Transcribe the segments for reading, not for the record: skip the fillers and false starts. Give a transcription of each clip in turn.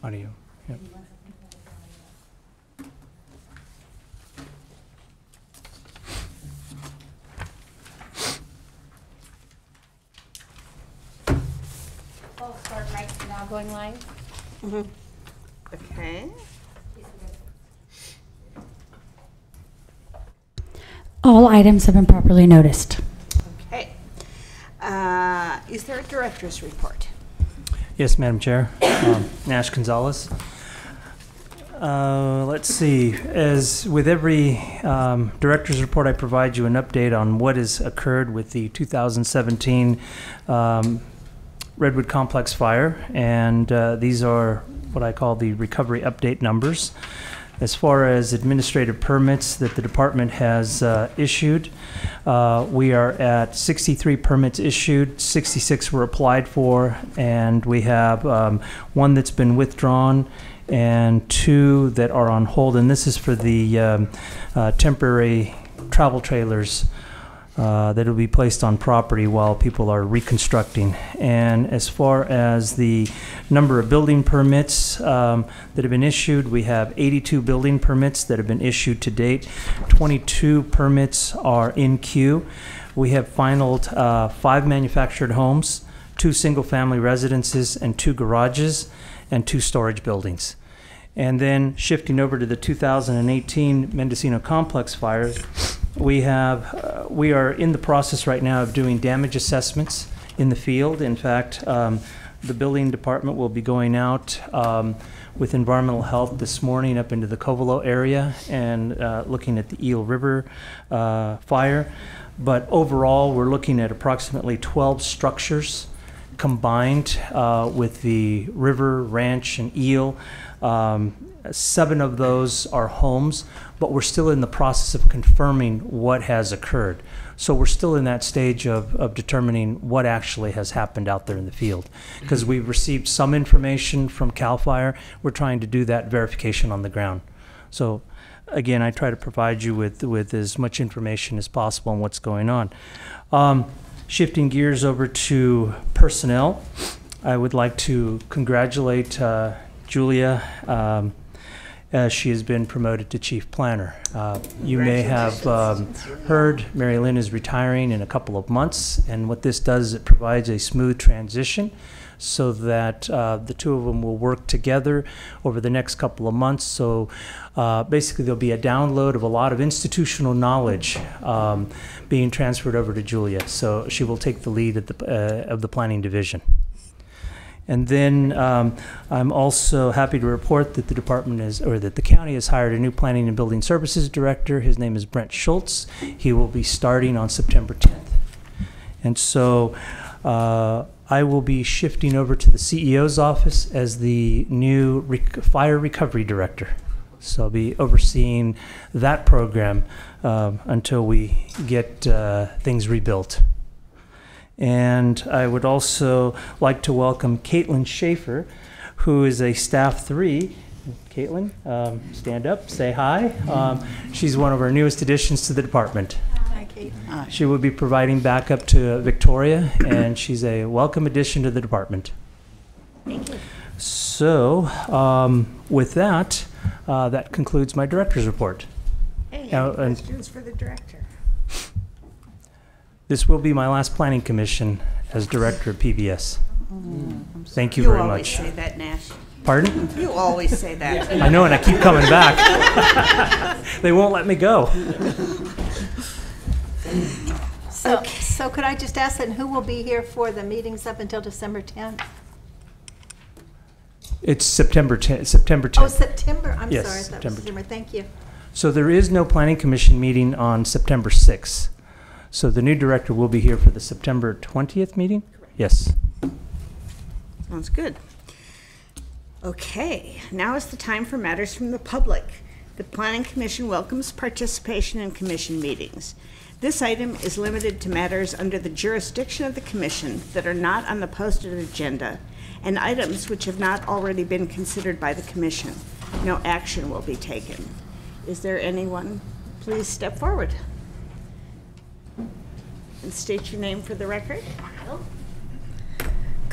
Audio. Yep. I'll start right now going live. Okay. All items have been properly noticed. Okay. Is there a director's report? Yes, Madam Chair. Nash Gonzalez. Let's see. As with every director's report, I provide you an update on what has occurred with the 2017 Redwood Complex fire, and these are what I call the recovery update numbers. As far as administrative permits that the department has issued, we are at 63 permits issued, 66 were applied for, and we have one that's been withdrawn and 2 that are on hold, and this is for the temporary travel trailers that will be placed on property while people are reconstructing. And as far as the number of building permits that have been issued, we have 82 building permits that have been issued to date. 22 permits are in queue. We have finalized 5 manufactured homes, 2 single-family residences, and 2 garages, and 2 storage buildings. And then shifting over to the 2018 Mendocino Complex fires, we are in the process right now of doing damage assessments in the field. In fact, the building department will be going out with environmental health this morning up into the Covelo area and looking at the Eel River fire. But overall, we're looking at approximately 12 structures combined with the river, ranch, and eel. 7 of those are homes, but we're still in the process of confirming what has occurred. So we're still in that stage of determining what actually has happened out there in the field. Because we've received some information from CAL FIRE, we're trying to do that verification on the ground. So again, I try to provide you with as much information as possible on what's going on. Shifting gears over to personnel, I would like to congratulate Julia as she has been promoted to chief planner. You may have heard Mary Lynn is retiring in a couple of months, and what this does is it provides a smooth transition so that the 2 of them will work together over the next couple of months. So basically there'll be a download of a lot of institutional knowledge being transferred over to Julia. So she will take the lead at of the planning division. And then I'm also happy to report that the department that the county has hired a new planning and building services director. His name is Brent Schultz. He will be starting on September 10th. And so I will be shifting over to the CEO's office as the new fire recovery director. So I'll be overseeing that program until we get things rebuilt. And I would also like to welcome Caitlin Schaefer, who is a staff 3. Caitlin, stand up, say hi. She's one of our newest additions to the department. Hi, Kate. She will be providing backup to Victoria, and she's a welcome addition to the department. Thank you. So with that, that concludes my director's report. Hey, Now, any questions for the director? This will be my last planning commission as director of PBS. Thank you very much. You always say that, Nash. Pardon? You always say that. I know, and I keep coming back. They won't let me go. So could I just ask then, who will be here for the meetings up until December 10th? It's September 10th. September 10th. Oh, September. I'm Yes, sorry. I thought it was September. September. Thank you. So there is no planning commission meeting on September 6th. So the new director will be here for the September 20th meeting? Yes. Sounds good. Okay, now is the time for matters from the public. The Planning Commission welcomes participation in commission meetings. This item is limited to matters under the jurisdiction of the commission that are not on the posted agenda and items which have not already been considered by the commission. No action will be taken. Is there anyone? Please step forward and state your name for the record.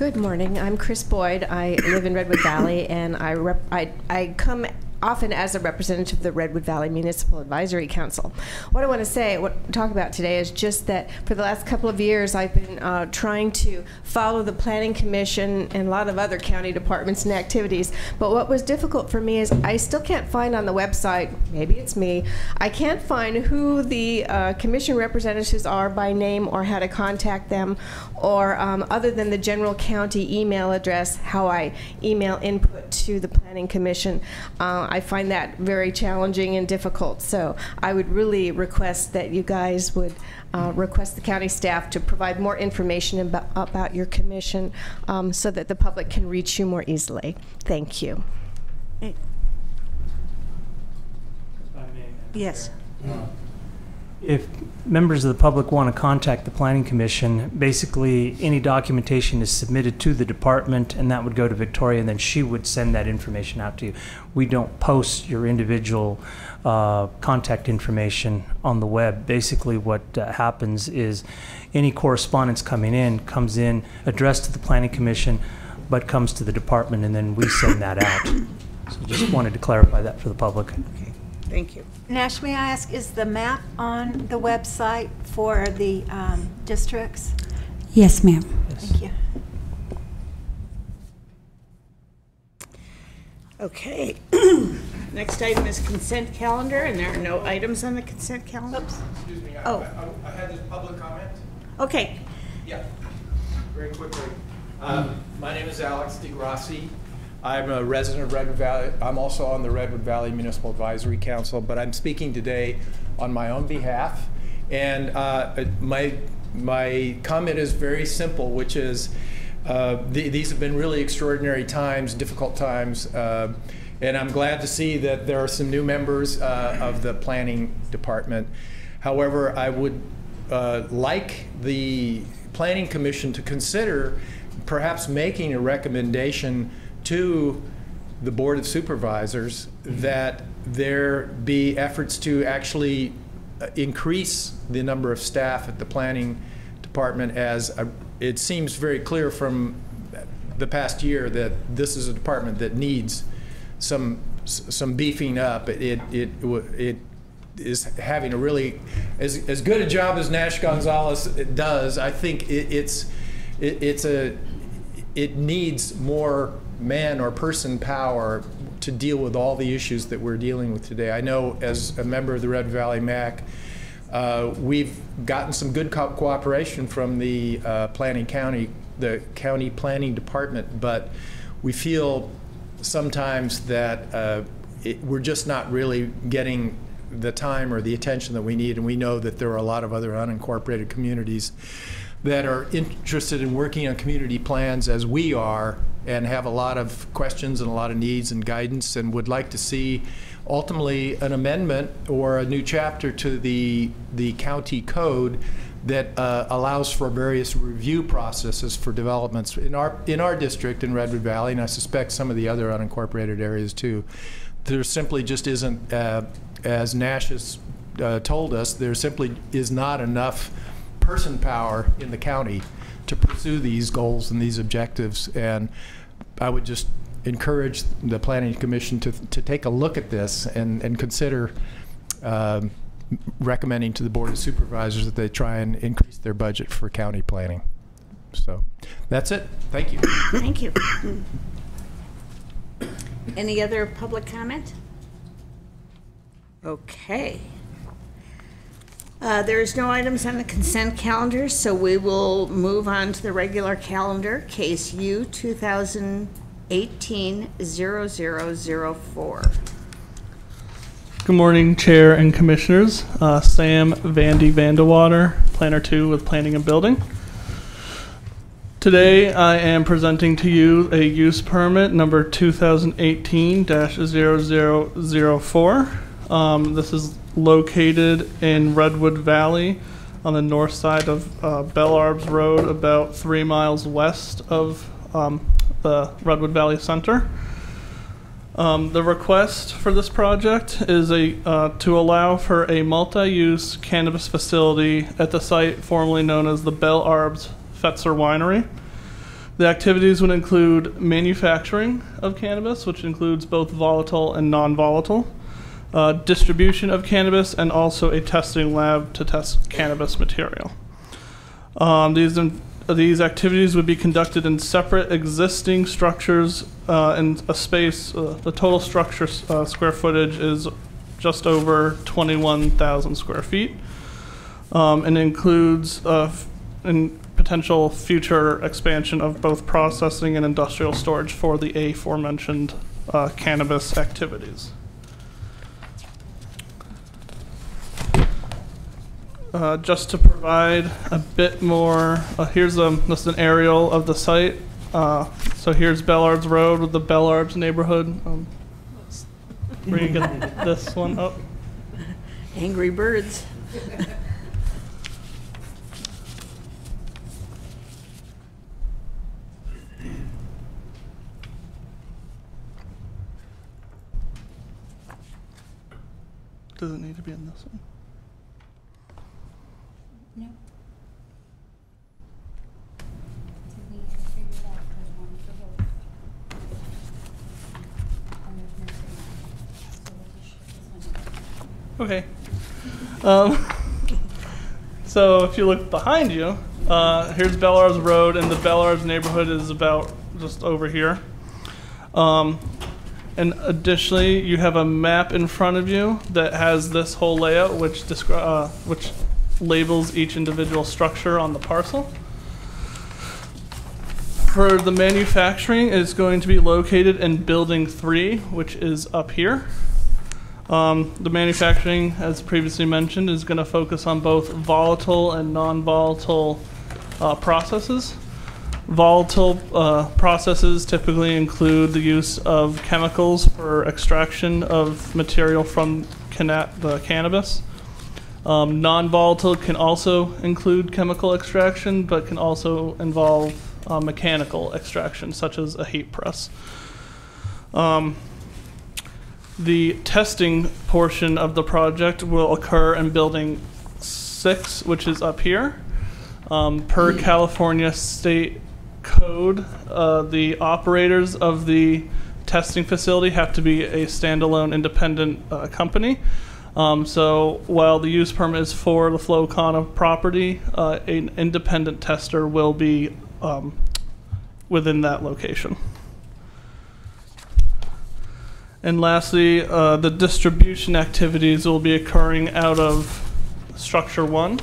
Good morning. I'm Chris Boyd. I live in Redwood Valley, and I come often as a representative of the Redwood Valley Municipal Advisory Council. What I want to talk about today is just that for the last couple of years I've been trying to follow the Planning Commission and a lot of other county departments and activities, but what was difficult for me is I still can't find on the website, maybe it's me, I can't find who the commission representatives are by name or how to contact them, or other than the general county email address, how I email input to the Planning Commission. I find that very challenging and difficult, so I would really request that you guys would request the county staff to provide more information about your commission so that the public can reach you more easily. Thank you. Yes. If members of the public want to contact the Planning Commission, basically any documentation is submitted to the department, and that would go to Victoria, and then she would send that information out to you. We don't post your individual contact information on the web. Basically what happens is any correspondence comes in addressed to the Planning Commission, but comes to the department, and then we send that out. So just wanted to clarify that for the public. Okay. Thank you. Nash, may I ask, is the map on the website for the districts? Yes, ma'am. Yes. Thank you. Okay. Next item is consent calendar, and there are no items on the consent calendar. Oops. Excuse me, Oh. I had this public comment. Okay. Yeah, very quickly. My name is Alex DeGrassi. I'm a resident of Redwood Valley. I'm also on the Redwood Valley Municipal Advisory Council, but I'm speaking today on my own behalf. And my comment is very simple, which is these have been really extraordinary times, difficult times, and I'm glad to see that there are some new members of the Planning Department. However, I would like the Planning Commission to consider perhaps making a recommendation to the Board of Supervisors that there be efforts to actually increase the number of staff at the Planning Department, as it seems very clear from the past year that this is a department that needs some beefing up. It is having a really as good a job as Nash Gonzalez does. I think it needs more man or person power to deal with all the issues that we're dealing with today. I know as a member of the Red Valley MAC, we've gotten some good cooperation from the the county planning department, but we feel sometimes that we're just not really getting the time or the attention that we need, and we know that there are a lot of other unincorporated communities that are interested in working on community plans as we are, and have a lot of questions and a lot of needs and guidance, and would like to see ultimately an amendment or a new chapter to the county code that allows for various review processes for developments in our district in Redwood Valley, and I suspect some of the other unincorporated areas too. There simply just isn't, as Nash has told us, there simply is not enough person power in the county to pursue these goals and these objectives, and I would just encourage the Planning Commission to take a look at this and consider recommending to the Board of Supervisors that they try and increase their budget for county planning. So that's it. Thank you. Thank you. Any other public comment? Okay. There's no items on the consent calendar, so we will move on to the regular calendar, case U 2018-0004. Good morning, Chair and Commissioners. Sam Vandy Vandewater, Planner 2 with Planning and Building. Today I am presenting to you a use permit number 2018-0004. This is located in Redwood Valley on the north side of Bell Arbs Road, about 3 miles west of the Redwood Valley Center. The request for this project is to allow for a multi-use cannabis facility at the site formerly known as the Bell Arbs Fetzer Winery. The activities would include manufacturing of cannabis, which includes both volatile and non-volatile, distribution of cannabis, and also a testing lab to test cannabis material. These activities would be conducted in separate existing structures in a space. The total structure square footage is just over 21,000 square feet, and includes potential future expansion of both processing and industrial storage for the aforementioned cannabis activities. Just to provide a bit more, here's just an aerial of the site. So here's Bellards Road with the Bellards neighborhood. Where you get this one up. Angry birds. Does it need to be in this one? No. So we figured out there's one for both. And there's no signal. So we'll just ship this one. Okay. So if you look behind you, here's Bellards Road, and the Bellards neighborhood is about just over here. And additionally, you have a map in front of you that has this whole layout, which labels each individual structure on the parcel. For the manufacturing, it's going to be located in Building 3, which is up here. The manufacturing, as previously mentioned, is going to focus on both volatile and non-volatile processes. Volatile processes typically include the use of chemicals for extraction of material from the cannabis. Non-volatile can also include chemical extraction, but can also involve mechanical extraction, such as a heat press. The testing portion of the project will occur in Building 6, which is up here. Per California State Code, the operators of the testing facility have to be a standalone independent company. So while the use permit is for the Flow Kana property, an independent tester will be within that location. And lastly, the distribution activities will be occurring out of Structure 1,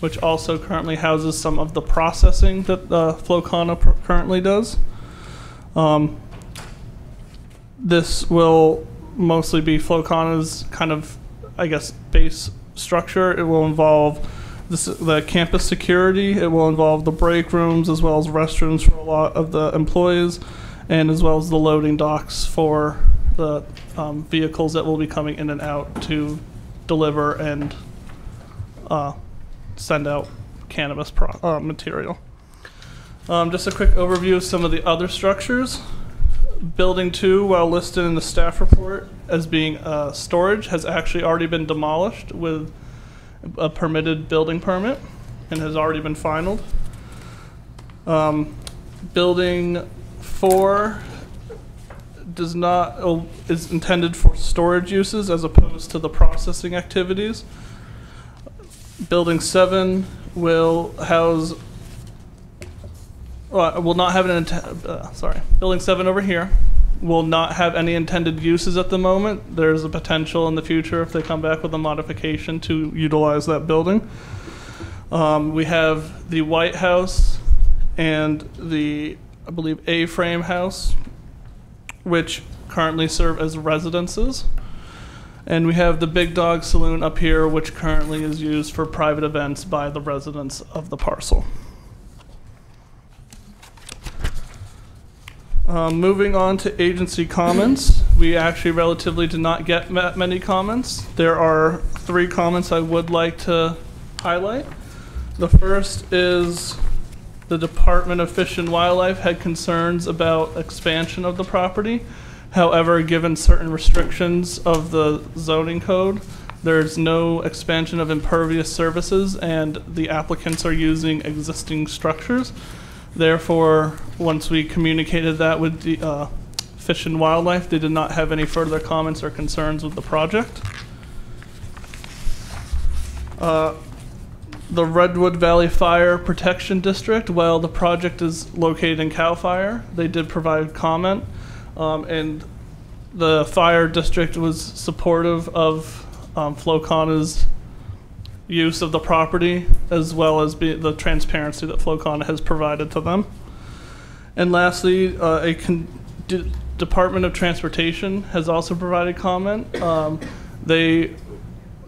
which also currently houses some of the processing that Flow Kana currently does. This will mostly be Flow Kana's kind of, I guess, base structure. It will involve the campus security. It will involve the break rooms as well as restrooms for a lot of the employees, and as well as the loading docks for the vehicles that will be coming in and out to deliver and send out cannabis material. Just a quick overview of some of the other structures. Building 2, while listed in the staff report as being storage, has actually already been demolished with a permitted building permit and has already been finalized. Building 4 is intended for storage uses as opposed to the processing activities. Building 7 will house, will not have an, Building 7 over here will not have any intended uses at the moment. There's a potential in the future, if they come back with a modification, to utilize that building. We have the White House and the, I believe, A-frame house, which currently serve as residences. And we have the Big Dog Saloon up here, which currently is used for private events by the residents of the parcel. Moving on to agency comments, we actually relatively did not get many comments. There are 3 comments I would like to highlight. The first is the Department of Fish and Wildlife had concerns about expansion of the property. However, given certain restrictions of the zoning code, there's no expansion of impervious services, and the applicants are using existing structures. Therefore, once we communicated that with the Fish and Wildlife, they did not have any further comments or concerns with the project. The Redwood Valley Fire Protection District, while the project is located in CAL FIRE, they did provide comment, and the fire district was supportive of Flocana's use of the property, as well as the transparency that Flocana has provided to them. And lastly, Department of Transportation has also provided comment. They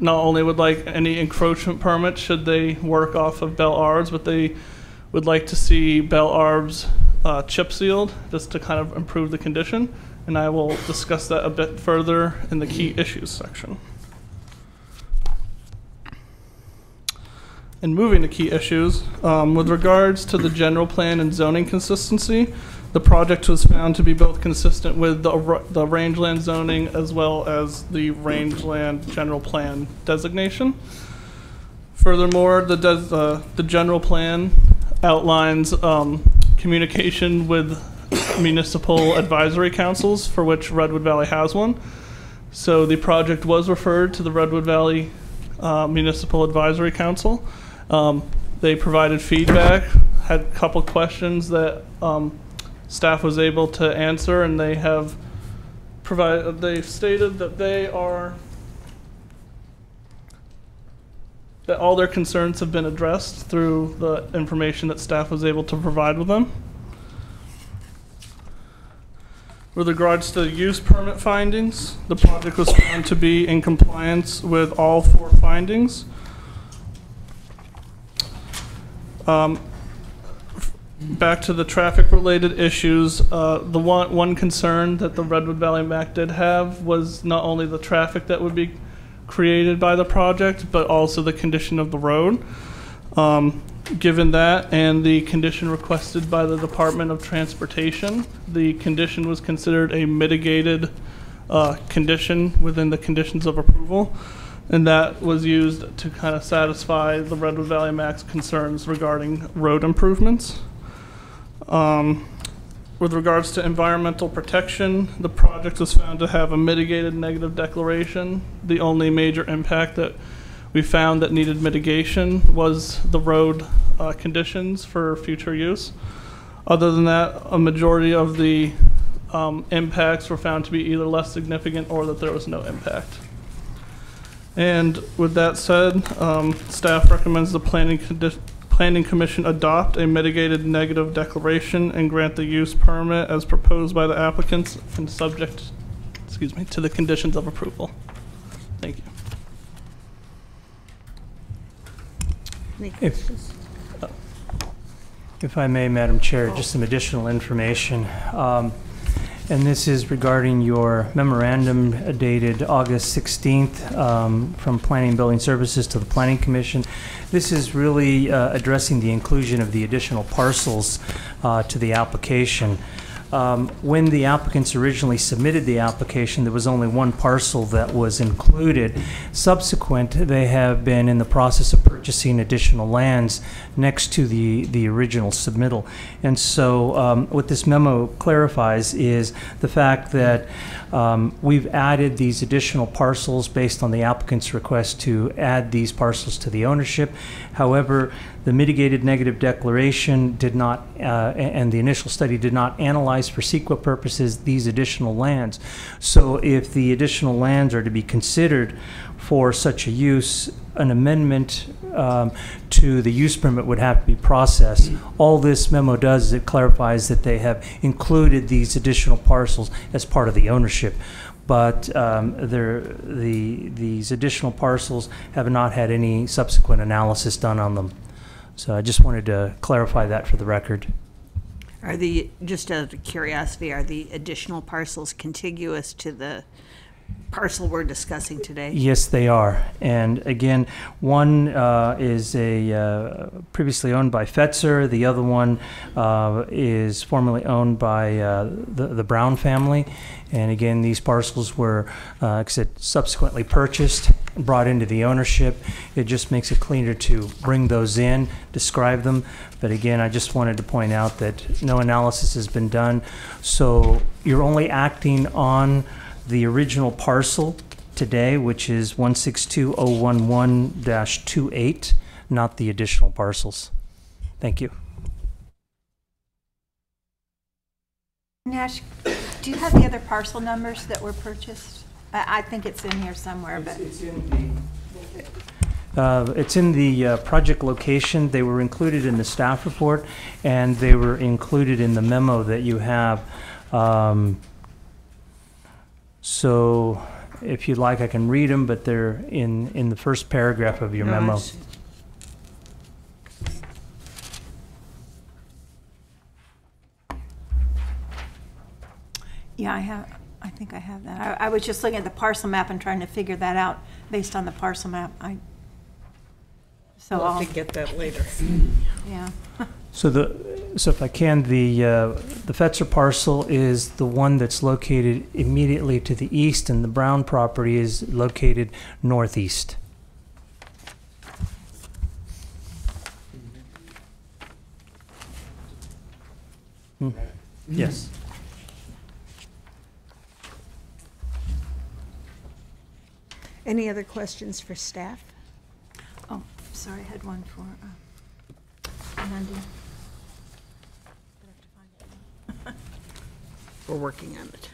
not only would like any encroachment permits should they work off of Belle Arbs, but they would like to see Belle Arbs chip sealed just to kind of improve the condition. And I will discuss that a bit further in the key issues section. And moving to key issues, with regards to the general plan and zoning consistency, the project was found to be both consistent with the rangeland zoning as well as the rangeland general plan designation. Furthermore, the general plan outlines communication with municipal advisory councils, for which Redwood Valley has one. So the project was referred to the Redwood Valley Municipal Advisory Council. They provided feedback, had a couple questions that staff was able to answer, and they have provided. They've stated that that all their concerns have been addressed through the information that staff was able to provide with them. With regards to the use permit findings, the project was found to be in compliance with all 4 findings. Back to the traffic-related issues, the one concern that the Redwood Valley MAC did have was not only the traffic that would be created by the project, but also the condition of the road. Given that and the condition requested by the Department of Transportation, the condition was considered a mitigated condition within the conditions of approval, and that was used to kind of satisfy the Redwood Valley MAC's concerns regarding road improvements. With regards to environmental protection, the project was found to have a mitigated negative declaration. The only major impact that we found that needed mitigation was the road conditions for future use. Other than that, a majority of the impacts were found to be either less significant or that there was no impact. And with that said, staff recommends the Planning Commission adopt a mitigated negative declaration and grant the use permit as proposed by the applicants and subject, to the conditions of approval. Thank you. Any questions? If I may, Madam Chair, just some additional information. And this is regarding your memorandum dated August 16th from Planning and Building Services to the Planning Commission. This is really addressing the inclusion of the additional parcels to the application. When the applicants originally submitted the application, there was only 1 parcel that was included. Subsequent, they have been in the process of purchasing additional lands next to the original submittal. And so what this memo clarifies is the fact that we've added these additional parcels based on the applicant's request to add these parcels to the ownership. However, the mitigated negative declaration did not, and the initial study did not analyze for CEQA purposes these additional lands. So if the additional lands are to be considered for such a use, an amendment to the use permit would have to be processed. All this memo does is it clarifies that they have included these additional parcels as part of the ownership. But these additional parcels have not had any subsequent analysis done on them. So I just wanted to clarify that for the record. Just out of curiosity, are the additional parcels contiguous to the parcel we're discussing today? Yes, they are. And again, one is previously owned by Fetzer. The other one is formerly owned by the Brown family. And again, these parcels were, like I said, subsequently purchased, brought into the ownership. It just makes it cleaner to bring those in, describe them. But again, I just wanted to point out that no analysis has been done. So you're only acting on the original parcel today, which is 162011-28, not the additional parcels. Thank you. Nash, do you have the other parcel numbers that were purchased? I think it's in here somewhere, but. It's in the project location. They were included in the staff report, and they were included in the memo that you have. So if you'd like, I can read them, but they're in the first paragraph of your memo. Yeah, I think I have that. I was just looking at the parcel map and trying to figure that out based on the parcel map. So We'll I'll have to get that later. Yeah. So if I can, the Fetzer parcel is the one that's located immediately to the east, and the Brown property is located northeast. Yes. Any other questions for staff? Oh, sorry, I had one for Anandi. We're working on it.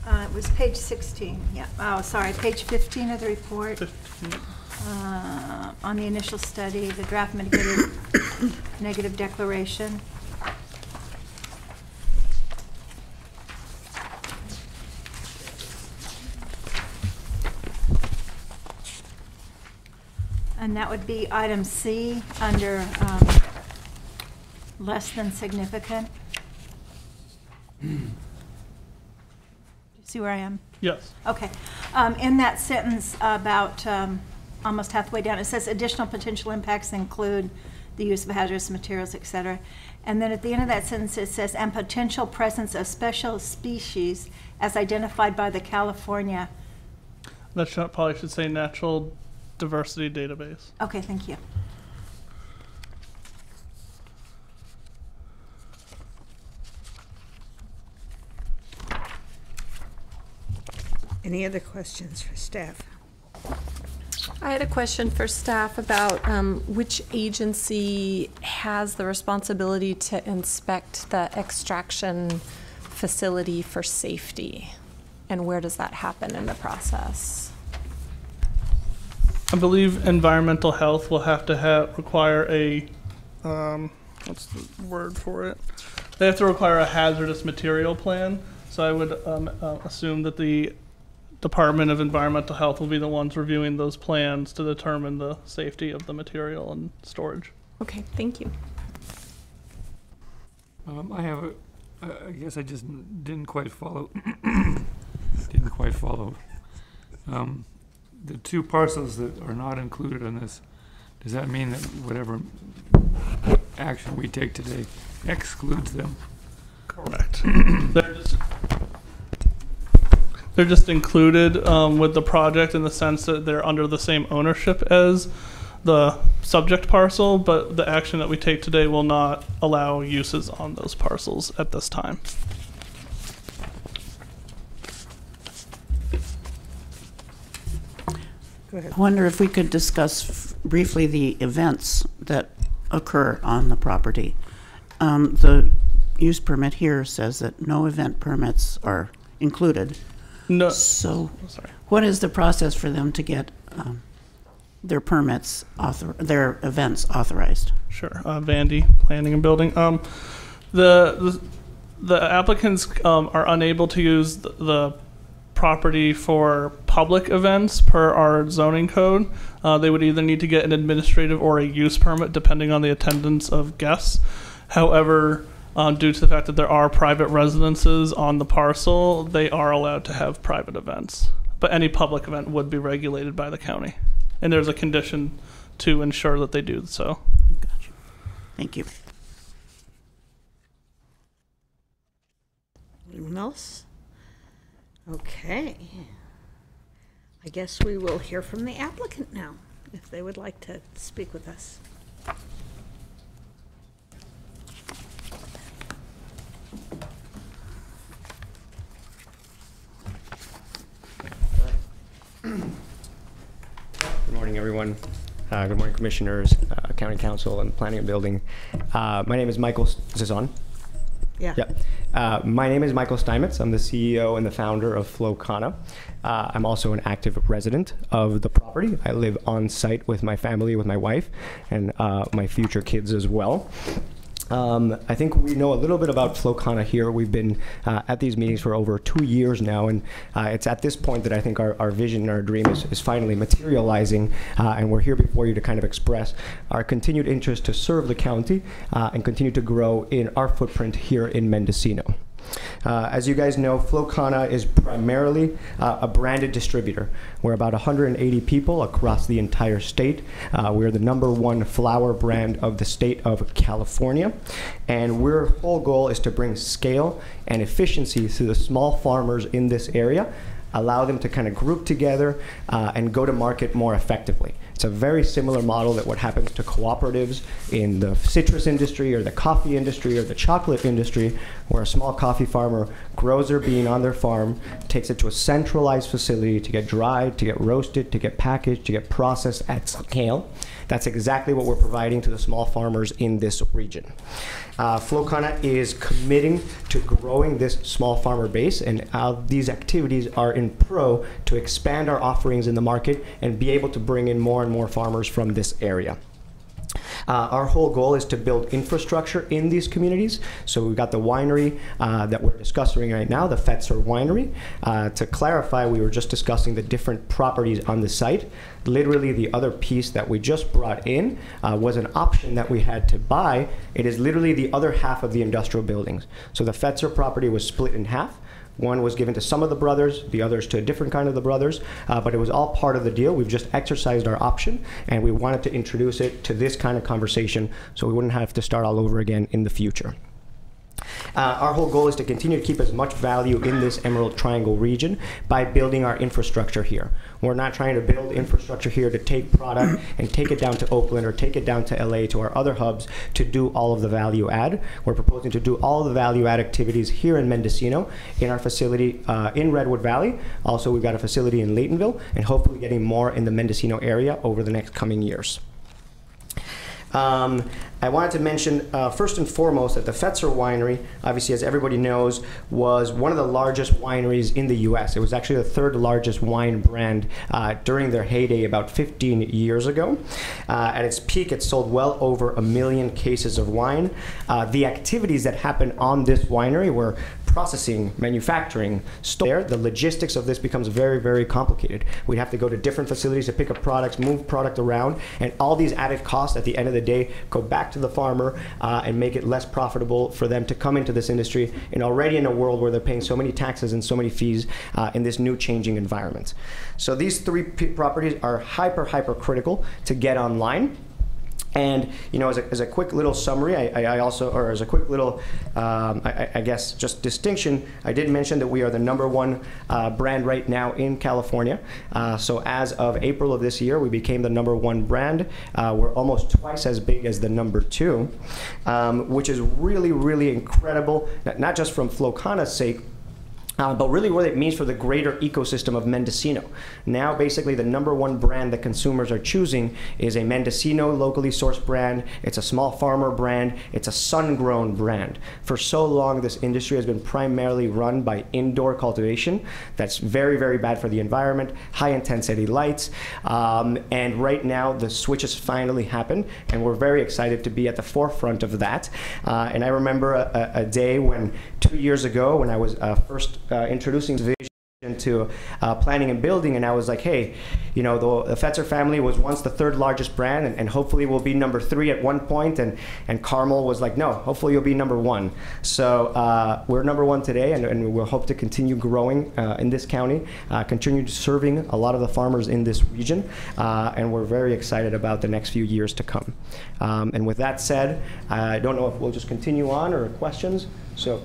It was page 16, yeah. Oh, sorry, page 15 of the report. 15. On the initial study, the draft negative declaration. And that would be item C under less than significant. Do you see where I am? Yes. Okay. In that sentence about almost halfway down, it says additional potential impacts include the use of hazardous materials, et cetera. And then at the end of that sentence, it says, and potential presence of special species as identified by the California. That probably should say natural diversity database. Okay, thank you. Any other questions for staff? I had a question for staff about which agency has the responsibility to inspect the extraction facility for safety, and where does that happen in the process? I believe environmental health will have to require a, what's the word for it? They have to require a hazardous material plan. So I would assume that the Department of Environmental Health will be the ones reviewing those plans to determine the safety of the material and storage. Okay, thank you. I guess I just didn't quite follow. The two parcels that are not included in this, does that mean that whatever action we take today excludes them? Correct. They're just included with the project in the sense that they're under the same ownership as the subject parcel, but the action that we take today will not allow uses on those parcels at this time. Go ahead. I wonder if we could discuss briefly the events that occur on the property. The use permit here says that no event permits are included. No. So what is the process for them to get their permits, their events authorized? Sure. Vandy, Planning and Building. The applicants are unable to use the property for public events per our zoning code. They would either need to get an administrative or a use permit depending on the attendance of guests. However, Due to the fact that there are private residences on the parcel, they are allowed to have private events. But any public event would be regulated by the county. And there's a condition to ensure that they do so. Gotcha. Thank you. Anyone else? Okay. I guess we will hear from the applicant now, if they would like to speak with us. Good morning, everyone. Good morning, commissioners, county council, and planning and building. My name is Michael. Is this on? Yeah. My name is Michael Steinmetz. I'm the CEO and the founder of Flowcana. I'm also an active resident of the property. I live on site with my family, with my wife, and my future kids as well. I think we know a little bit about Flowcana here. We've been at these meetings for over 2 years now, and it's at this point that I think our vision and our dream is finally materializing, and we're here before you to kind of express our continued interest to serve the county and continue to grow in our footprint here in Mendocino. As you guys know, Flowcana is primarily a branded distributor. We're about 180 people across the entire state. We're the #1 flower brand of the state of California. And our whole goal is to bring scale and efficiency to the small farmers in this area, allow them to kind of group together and go to market more effectively. It's a very similar model that what happens to cooperatives in the citrus industry or the coffee industry or the chocolate industry, where a small coffee farmer grows their bean on their farm, takes it to a centralized facility to get dried, to get roasted, to get packaged, to get processed at scale. That's exactly what we're providing to the small farmers in this region. Flowcana is committing to growing this small farmer base, and these activities are in pro to expand our offerings in the market and be able to bring in more and more farmers from this area. Our whole goal is to build infrastructure in these communities. So we've got the winery that we're discussing right now, the Fetzer Winery. To clarify, we were just discussing the different properties on the site. Literally, the other piece that we just brought in was an option that we had to buy. It is literally the other half of the industrial buildings. So the Fetzer property was split in half. One was given to some of the brothers, the others to a different kind of the brothers, but it was all part of the deal. We've just exercised our option, and we wanted to introduce it to this kind of conversation so we wouldn't have to start all over again in the future. Our whole goal is to continue to keep as much value in this Emerald Triangle region by building our infrastructure here. We're not trying to build infrastructure here to take product and take it down to Oakland or take it down to LA to our other hubs to do all of the value add. We're proposing to do all of the value add activities here in Mendocino in our facility in Redwood Valley. Also, we've got a facility in Laytonville and hopefully getting more in the Mendocino area over the next coming years. I wanted to mention first and foremost that the Fetzer Winery, obviously as everybody knows, was one of the largest wineries in the US. It was actually the 3rd largest wine brand during their heyday about 15 years ago. At its peak, it sold well over 1 million cases of wine. The activities that happened on this winery were processing, manufacturing, store. The logistics of this becomes very, very complicated. We'd have to go to different facilities to pick up products, move product around, and all these added costs at the end of the day go back to the farmer and make it less profitable for them to come into this industry, and already in a world where they're paying so many taxes and so many fees in this new changing environment. So these 3 properties are hyper critical to get online. And you know, as a quick little summary, I also, or as a quick little, I guess, just distinction, I did mention that we are the #1 brand right now in California. So as of April of this year, we became the #1 brand. We're almost twice as big as the #2, which is really, really incredible, not just from Flowcana's sake, but really what it means for the greater ecosystem of Mendocino. Now basically the #1 brand that consumers are choosing is a Mendocino locally sourced brand. It's a small farmer brand. It's a sun-grown brand. For so long this industry has been primarily run by indoor cultivation. That's very, very bad for the environment, high intensity lights, and right now the switch has finally happened, and we're very excited to be at the forefront of that. And I remember a day when 2 years ago when I was first introducing the vision into planning and building, and I was like, hey, you know, the Fetzer family was once the third largest brand, and hopefully we'll be number 3 at one point, and Carmel was like, no, hopefully you'll be number 1. So we're number 1 today, and we'll hope to continue growing in this county, continue serving a lot of the farmers in this region, and we're very excited about the next few years to come. And with that said, I don't know if we'll just continue on or questions. So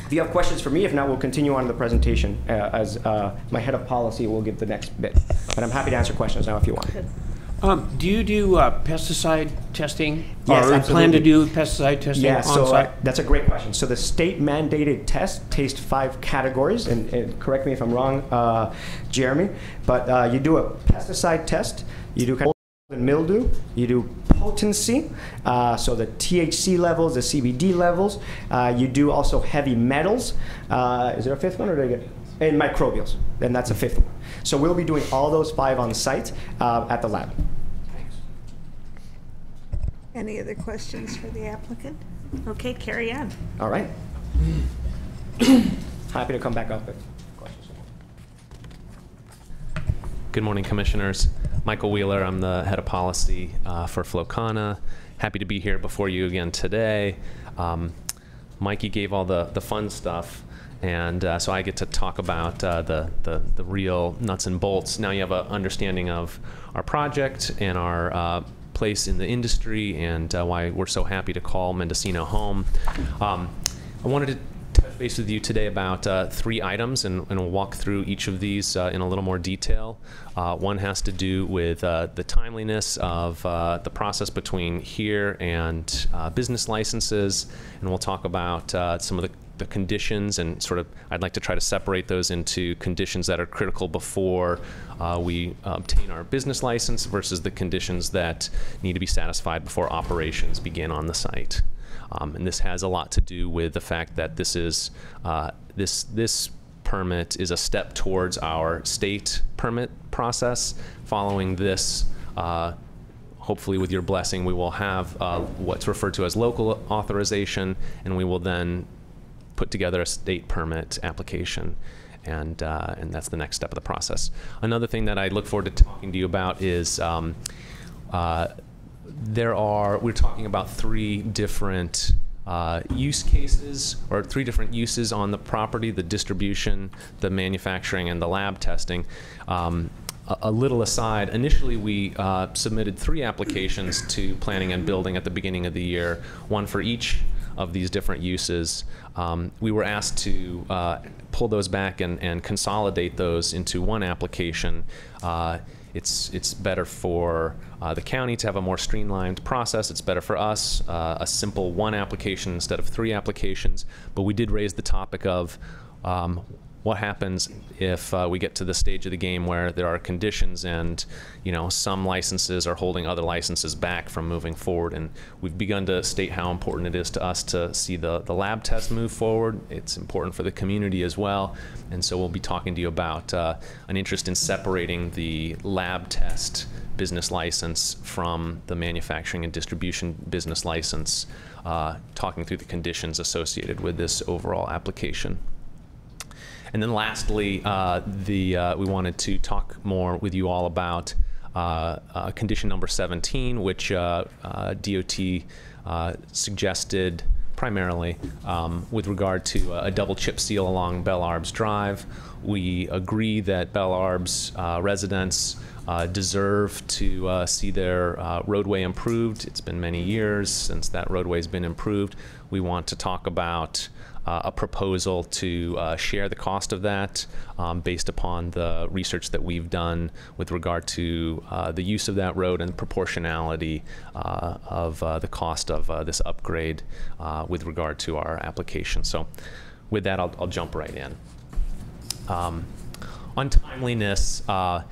if you have questions for me, if not, we'll continue on the presentation as my head of policy will give the next bit. But I'm happy to answer questions now if you want. Do you do pesticide testing? Yes, or absolutely. plan to do pesticide testing Yeah, on so site? that's a great question. So the state mandated test takes 5 categories, and correct me if I'm wrong, Jeremy, but you do a pesticide test, you do mold and mildew, you do potency, so the THC levels, the CBD levels, you do also heavy metals. Is there a 5th one, or did I get? And microbials, and that's a 5th one. So we'll be doing all those 5 on site at the lab. Any other questions for the applicant? Okay, carry on. All right. Happy to come back up with questions. Good morning, Commissioners. Michael Wheeler, I'm the head of policy for Flocana. Happy to be here before you again today. Mikey gave all the fun stuff, and so I get to talk about the real nuts and bolts. Now you have an understanding of our project and our place in the industry, and why we're so happy to call Mendocino home. I wanted to touch base with you today about 3 items, and we'll walk through each of these in a little more detail. One has to do with the timeliness of the process between here and business licenses, and we'll talk about some of the conditions, and sort of I'd like to try to separate those into conditions that are critical before we obtain our business license versus the conditions that need to be satisfied before operations begin on the site. And this has a lot to do with the fact that this is this permit is a step towards our state permit process. Following this, hopefully with your blessing, we will have what's referred to as local authorization, and we will then put together a state permit application, and that's the next step of the process. Another thing that I look forward to talking to you about is we're talking about 3 different use cases, or 3 different uses on the property: the distribution, the manufacturing, and the lab testing. A little aside, initially we submitted 3 applications to planning and building at the beginning of the year, one for each of these different uses. We were asked to pull those back and consolidate those into one application. It's better for the county to have a more streamlined process. It's better for us, a simple 1 application instead of 3 applications. But we did raise the topic of what happens if we get to the stage of the game where there are conditions, and some licenses are holding other licenses back from moving forward. And we've begun to state how important it is to us to see the lab test move forward. It's important for the community as well, and so we'll be talking to you about an interest in separating the lab test business license from the manufacturing and distribution business license, talking through the conditions associated with this overall application. And then lastly, we wanted to talk more with you all about condition number 17, which DOT suggested primarily with regard to a double chip seal along Belle Arbs Drive. We agree that Belle Arbs residents deserve to see their roadway improved. It's been many years since that roadway's been improved. We want to talk about a proposal to share the cost of that based upon the research that we've done with regard to the use of that road and proportionality of the cost of this upgrade with regard to our application. So with that, I'll jump right in. On timeliness, I'm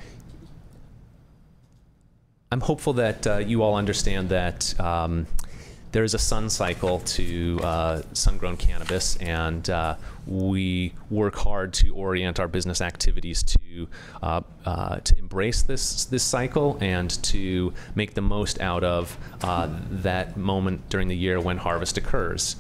hopeful that you all understand that there is a sun cycle to sun-grown cannabis, and we work hard to orient our business activities to embrace this cycle and to make the most out of that moment during the year when harvest occurs.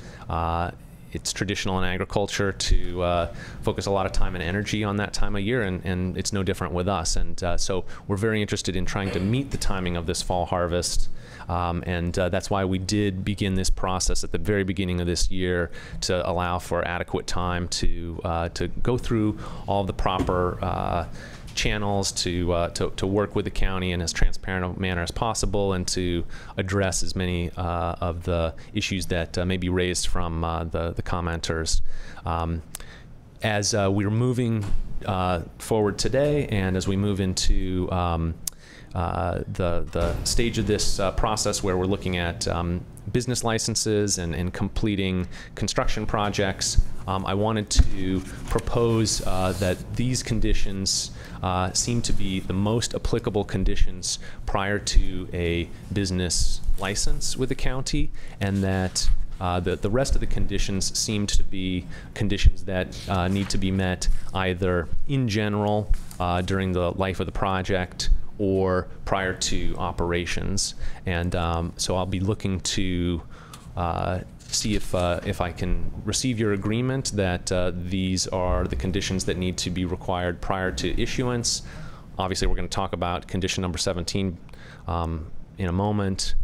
it's traditional in agriculture to focus a lot of time and energy on that time of year, and it's no different with us. And so we're very interested in trying to meet the timing of this fall harvest. And that's why we did begin this process at the very beginning of this year to allow for adequate time to go through all the proper channels to work with the county in as transparent a manner as possible, and to address as many of the issues that may be raised from the commenters. As we're moving forward today, and as we move into the stage of this process where we're looking at business licenses and completing construction projects, I wanted to propose that these conditions seem to be the most applicable conditions prior to a business license with the county, and that the rest of the conditions seem to be conditions that need to be met either in general during the life of the project or prior to operations. And so I'll be looking to see if I can receive your agreement that these are the conditions that need to be required prior to issuance. Obviously, we're going to talk about condition number 17 in a moment.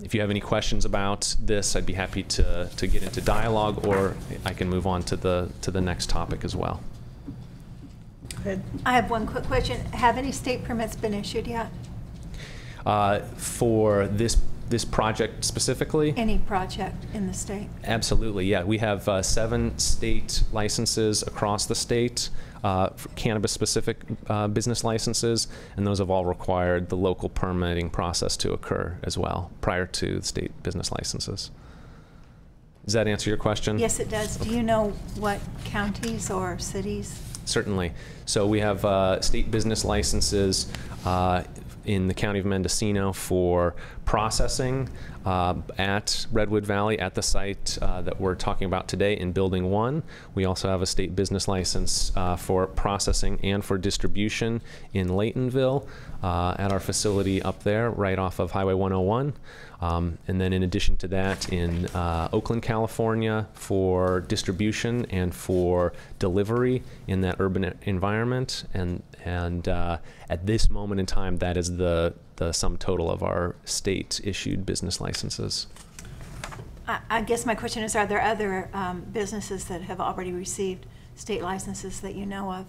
If you have any questions about this, I'd be happy to get into dialogue, or I can move on to the next topic as well. I have one quick question. Have any state permits been issued yet? For this project specifically? Any project in the state? Absolutely, yeah. We have 7 state licenses across the state for cannabis-specific business licenses, and those have all required the local permitting process to occur as well prior to the state business licenses. Does that answer your question? Yes, it does. Do you know what counties or cities? Certainly. So we have state business licenses in the county of Mendocino for processing at Redwood Valley at the site that we're talking about today in Building 1. We also have a state business license for processing and for distribution in Laytonville at our facility up there right off of Highway 101. And then in addition to that, in Oakland, California, for distribution and for delivery in that urban environment. And at this moment in time, that is the sum total of our state-issued business licenses. I guess my question is, are there other businesses that have already received state licenses that you know of?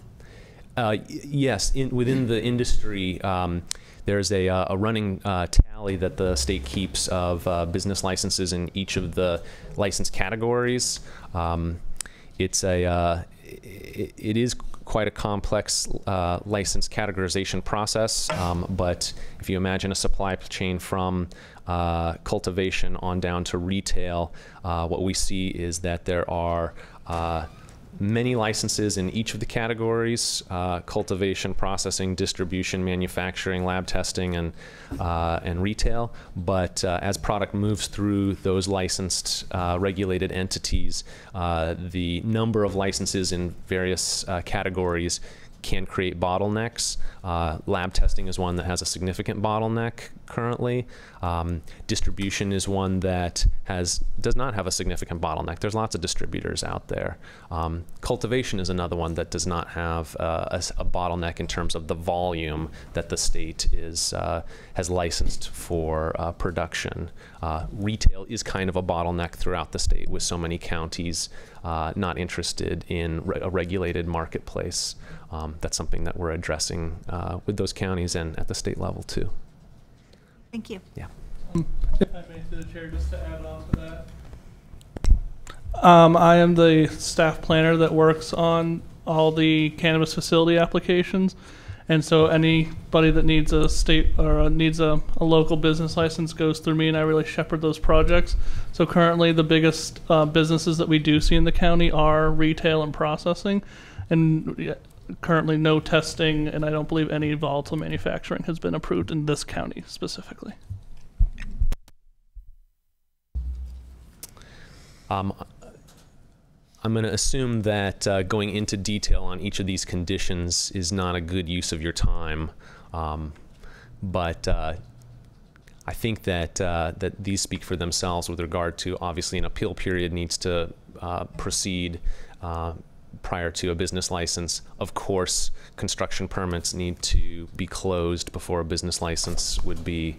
Yes, within the industry, there's a running tally that the state keeps of business licenses in each of the license categories. It is quite a complex license categorization process, but if you imagine a supply chain from cultivation on down to retail, what we see is that there are many licenses in each of the categories: cultivation, processing, distribution, manufacturing, lab testing, and retail. But as product moves through those licensed regulated entities, the number of licenses in various categories can create bottlenecks. Lab testing is one that has a significant bottleneck currently. Distribution is one that does not have a significant bottleneck. There's lots of distributors out there. Cultivation is another one that does not have a bottleneck in terms of the volume that the state has licensed for production. Retail is kind of a bottleneck throughout the state, with so many counties not interested in a regulated marketplace. That's something that we're addressing with those counties and at the state level too. Thank you. Yeah. If I may, through the chair, just to add on to that. I am the staff planner that works on all the cannabis facility applications. And so anybody that needs a state or needs a local business license goes through me, and I really shepherd those projects. So currently the biggest businesses that we do see in the county are retail and processing. And currently no testing, and I don't believe any volatile manufacturing has been approved in this county specifically. I'm going to assume that going into detail on each of these conditions is not a good use of your time, but I think that these speak for themselves with regard to, obviously, an appeal period needs to proceed prior to a business license. Of course, construction permits need to be closed before a business license would be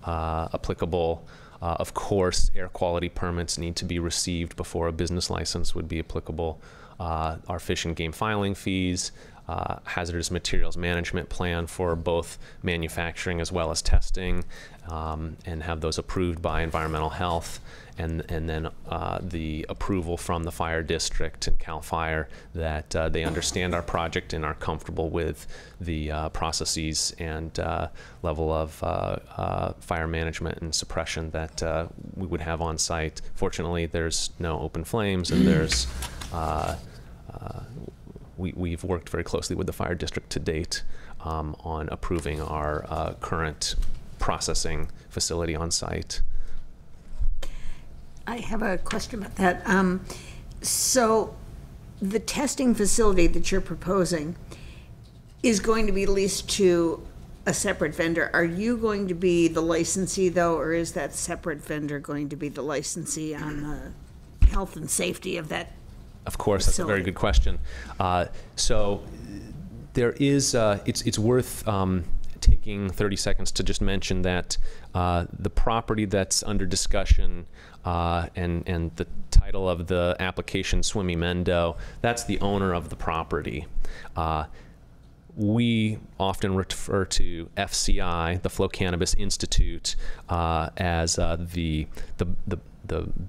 applicable. Of course, air quality permits need to be received before a business license would be applicable. Our fish and game filing fees, hazardous materials management plan for both manufacturing as well as testing, and have those approved by environmental health, and then the approval from the fire district and CAL FIRE that they understand our project and are comfortable with the processes and level of fire management and suppression that we would have on site. Fortunately, there's no open flames, and there's we've worked very closely with the fire district to date on approving our current processing facility on site. I have a question about that. So the testing facility that you're proposing is going to be leased to a separate vendor. Are you going to be the licensee, though, or is that separate vendor going to be the licensee on the health and safety of that? Of course, that's a very good question. So there is, it's worth taking 30 seconds to just mention that the property that's under discussion and the title of the application, Swimmy Mendo, that's the owner of the property. We often refer to FCI, the Flow Cannabis Institute, as the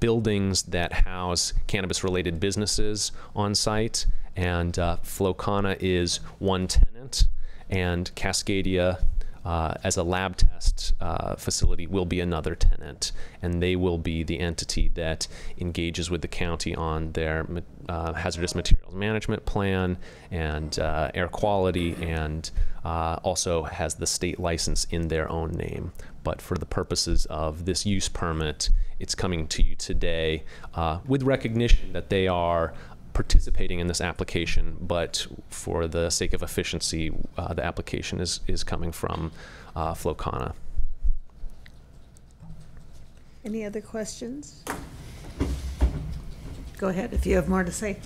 buildings that house cannabis-related businesses on site, and Flowcana is one tenant, and Cascadia, as a lab test facility, will be another tenant, and they will be the entity that engages with the county on their hazardous materials management plan and air quality, and also has the state license in their own name. But for the purposes of this use permit, it's coming to you today with recognition that they are participating in this application, but for the sake of efficiency, the application is coming from Flowcana. Any other questions? Go ahead if you have more to say.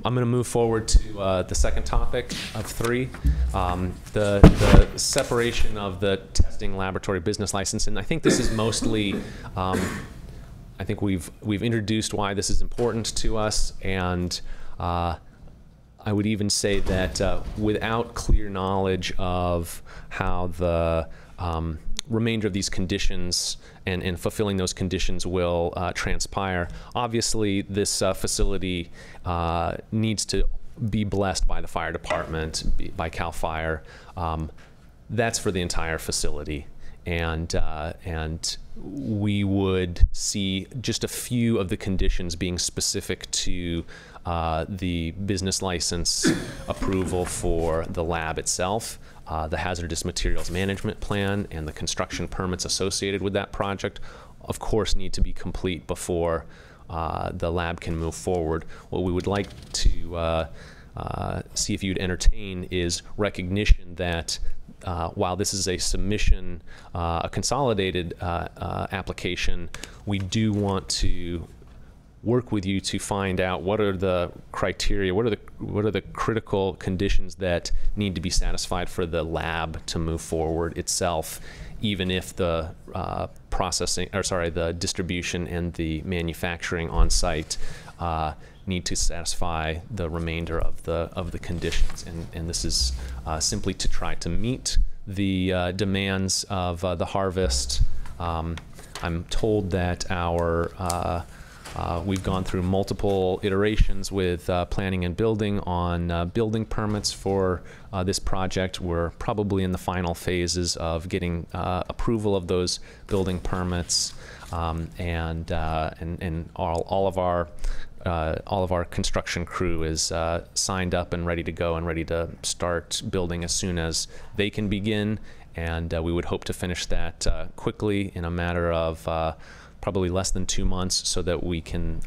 I'm going to move forward to the second topic of three, the separation of the testing laboratory business license. And I think this is mostly, I think we've introduced why this is important to us, and I would even say that without clear knowledge of how the remainder of these conditions and fulfilling those conditions will transpire, obviously this facility needs to be blessed by the fire department, by CAL FIRE. That's for the entire facility. And we would see just a few of the conditions being specific to the business license approval for the lab itself, the hazardous materials management plan, and the construction permits associated with that project, of course, need to be complete before the lab can move forward. What we would like to see if you'd entertain is recognition that while this is a submission, a consolidated application, we do want to work with you to find out what are the criteria, what are the critical conditions that need to be satisfied for the lab to move forward itself, even if the the distribution and the manufacturing on site need to satisfy the remainder of the conditions, and this is simply to try to meet the demands of the harvest. I'm told that our we've gone through multiple iterations with planning and building on building permits for this project. We're probably in the final phases of getting approval of those building permits, and all of our construction crew is signed up and ready to go and ready to start building as soon as they can begin. And we would hope to finish that quickly in a matter of probably less than 2 months, so that we can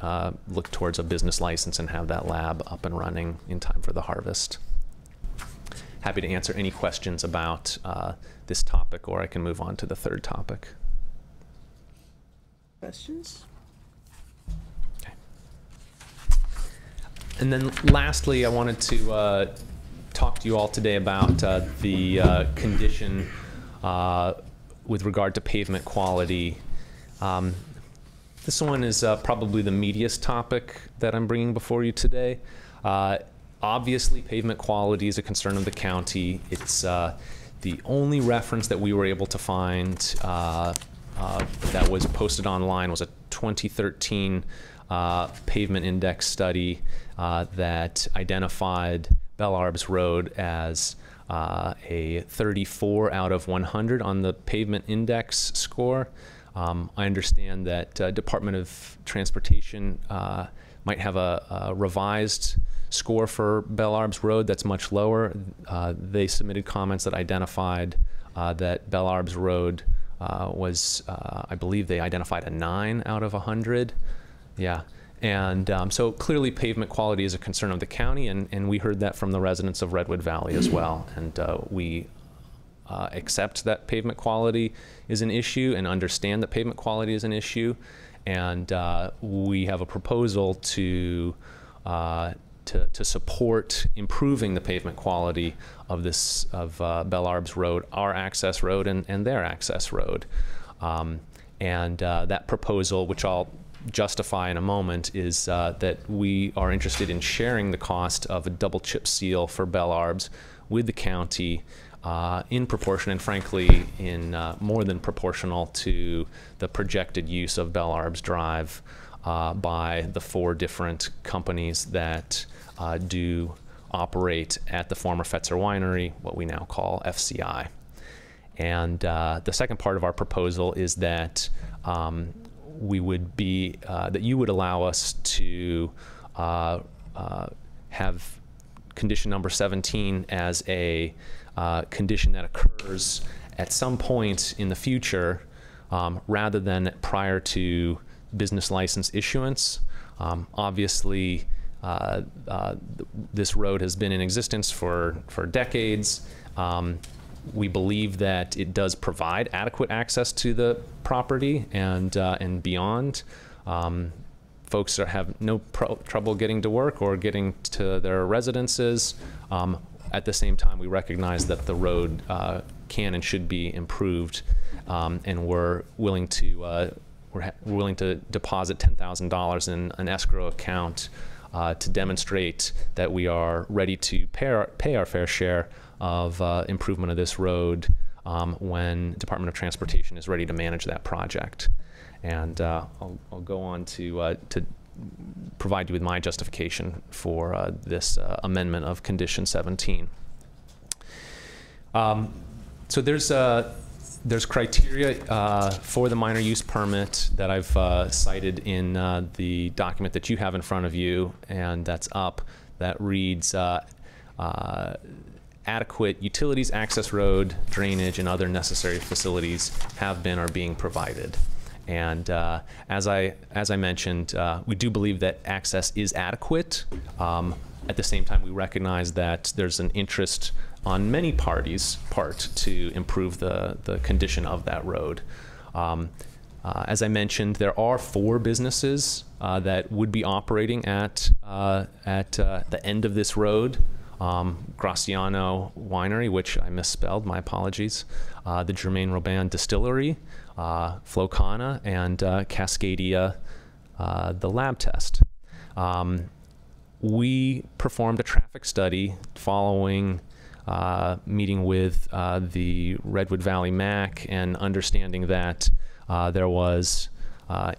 look towards a business license and have that lab up and running in time for the harvest. Happy to answer any questions about this topic, or I can move on to the third topic. Questions? Okay. And then lastly, I wanted to talk to you all today about the condition with regard to pavement quality. This one is probably the meatiest topic that I'm bringing before you today. Obviously, pavement quality is a concern of the county. It's the only reference that we were able to find that was posted online was a 2013 pavement index study that identified Bellarbs Road as a 34 out of 100 on the pavement index score. I understand that Department of Transportation might have a revised score for Bellarbs Road that's much lower. They submitted comments that identified that Bellarbs Road was, I believe they identified a 9 out of 100. Yeah. And so clearly pavement quality is a concern of the county, and we heard that from the residents of Redwood Valley as well. And we accept that pavement quality is an issue and understand that pavement quality is an issue. And we have a proposal to support improving the pavement quality of Bellarbs Road, our access road, and their access road. That proposal, which I'll justify in a moment, is that we are interested in sharing the cost of a double chip seal for Bellarbs with the county in proportion, and frankly in more than proportional to the projected use of Bellarbs Drive by the 4 different companies that do operate at the former Fetzer Winery, what we now call FCI. And the second part of our proposal is that we would be, that you would allow us to have condition number 17 as a condition that occurs at some point in the future rather than prior to business license issuance. Obviously, this road has been in existence for decades. We believe that it does provide adequate access to the property and beyond. Folks have no trouble getting to work or getting to their residences. At the same time, we recognize that the road can and should be improved, and we're willing to deposit $10,000 in an escrow account to demonstrate that we are ready to pay our fair share of improvement of this road when Department of Transportation is ready to manage that project. And I'll go on to provide you with my justification for this amendment of condition 17. So there's criteria for the minor use permit that I've cited in the document that you have in front of you, and that's up, that reads adequate utilities, access road, drainage, and other necessary facilities have been or are being provided. And as I mentioned, we do believe that access is adequate. At the same time, we recognize that there's an interest on many parties' part to improve the condition of that road. As I mentioned, there are 4 businesses that would be operating at the end of this road. Graciano Winery, which I misspelled, my apologies, the Germain Robin Distillery, Flocana, and Cascadia, the lab test. We performed a traffic study following meeting with the Redwood Valley MAC and understanding that there was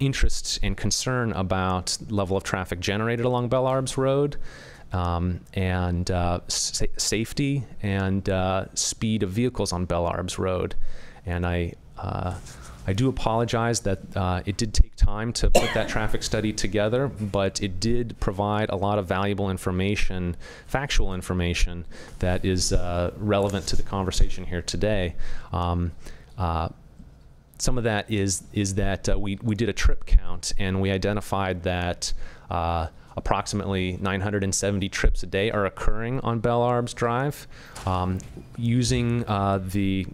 interest and concern about level of traffic generated along Bellarbs Road, and safety and speed of vehicles on Bellarbs Road. And I do apologize that it did take time to put that traffic study together, but it did provide a lot of valuable information, factual information, that is relevant to the conversation here today. Some of that is that we did a trip count, and we identified that approximately 970 trips a day are occurring on Bell Arbs Drive. Using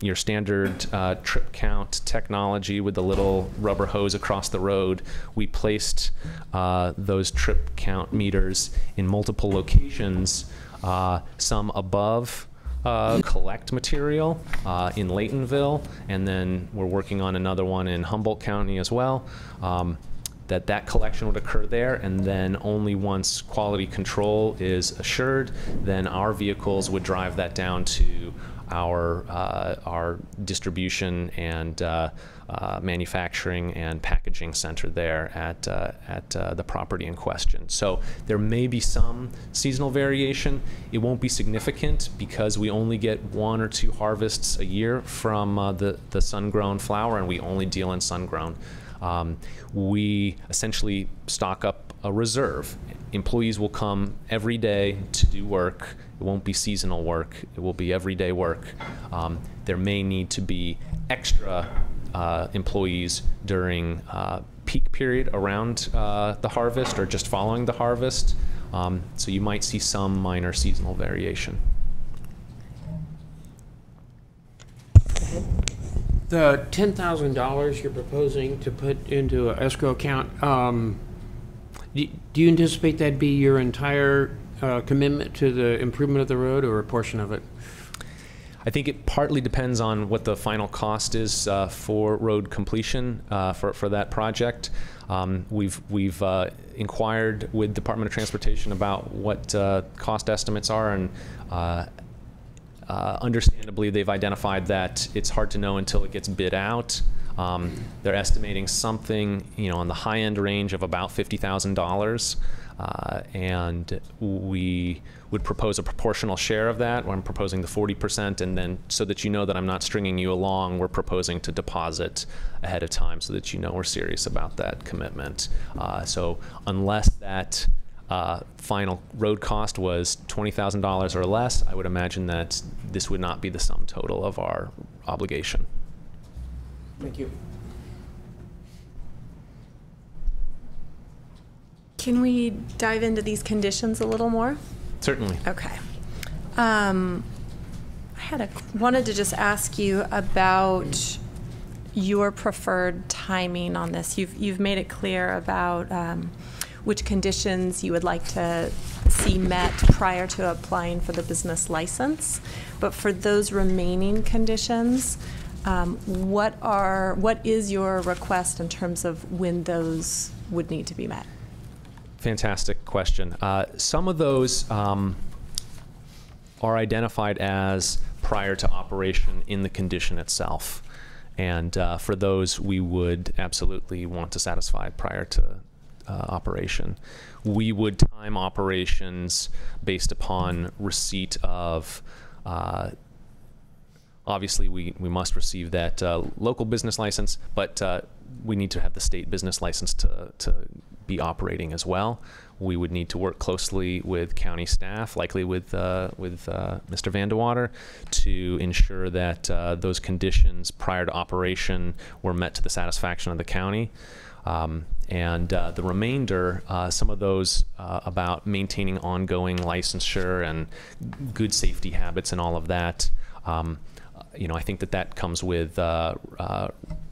your standard trip count technology with the little rubber hose across the road, we placed those trip count meters in multiple locations, some above collect material in Laytonville, and then we're working on another one in Humboldt County as well. That collection would occur there, and then only once quality control is assured, then our vehicles would drive that down to our distribution and manufacturing and packaging center there at the property in question. So there may be some seasonal variation. It won't be significant because we only get 1 or 2 harvests a year from the sun-grown flower, and we only deal in sun-grown. We essentially stock up a reserve. Employees will come every day to do work. It won't be seasonal work. It will be everyday work. There may need to be extra employees during peak period around the harvest or just following the harvest. So you might see some minor seasonal variation. The $10,000 you're proposing to put into an escrow account, do you anticipate that'd be your entire commitment to the improvement of the road, or a portion of it? I think it partly depends on what the final cost is for road completion for that project. We've inquired with Department of Transportation about what cost estimates are, and understandably, they've identified that it's hard to know until it gets bid out. They're estimating something, on the high-end range of about $50,000, and we would propose a proportional share of that. I'm proposing the 40%, and then so that you know that I'm not stringing you along, we're proposing to deposit ahead of time so that you know we're serious about that commitment. So unless that final road cost was $20,000 or less, I would imagine that this would not be the sum total of our obligation. Thank you. Can we dive into these conditions a little more? Certainly. Okay. I wanted to just ask you about your preferred timing on this. You've made it clear about which conditions you would like to see met prior to applying for the business license. But for those remaining conditions, what is your request in terms of when those would need to be met? Fantastic question. Some of those are identified as prior to operation in the condition itself. And for those, we would absolutely want to satisfy prior to operation. We would time operations based upon receipt of, obviously we must receive that local business license, but we need to have the state business license to be operating as well. We would need to work closely with county staff, likely with Mr. Vandewater, to ensure that those conditions prior to operation were met to the satisfaction of the county. And the remainder, some of those about maintaining ongoing licensure and good safety habits and all of that, I think that comes with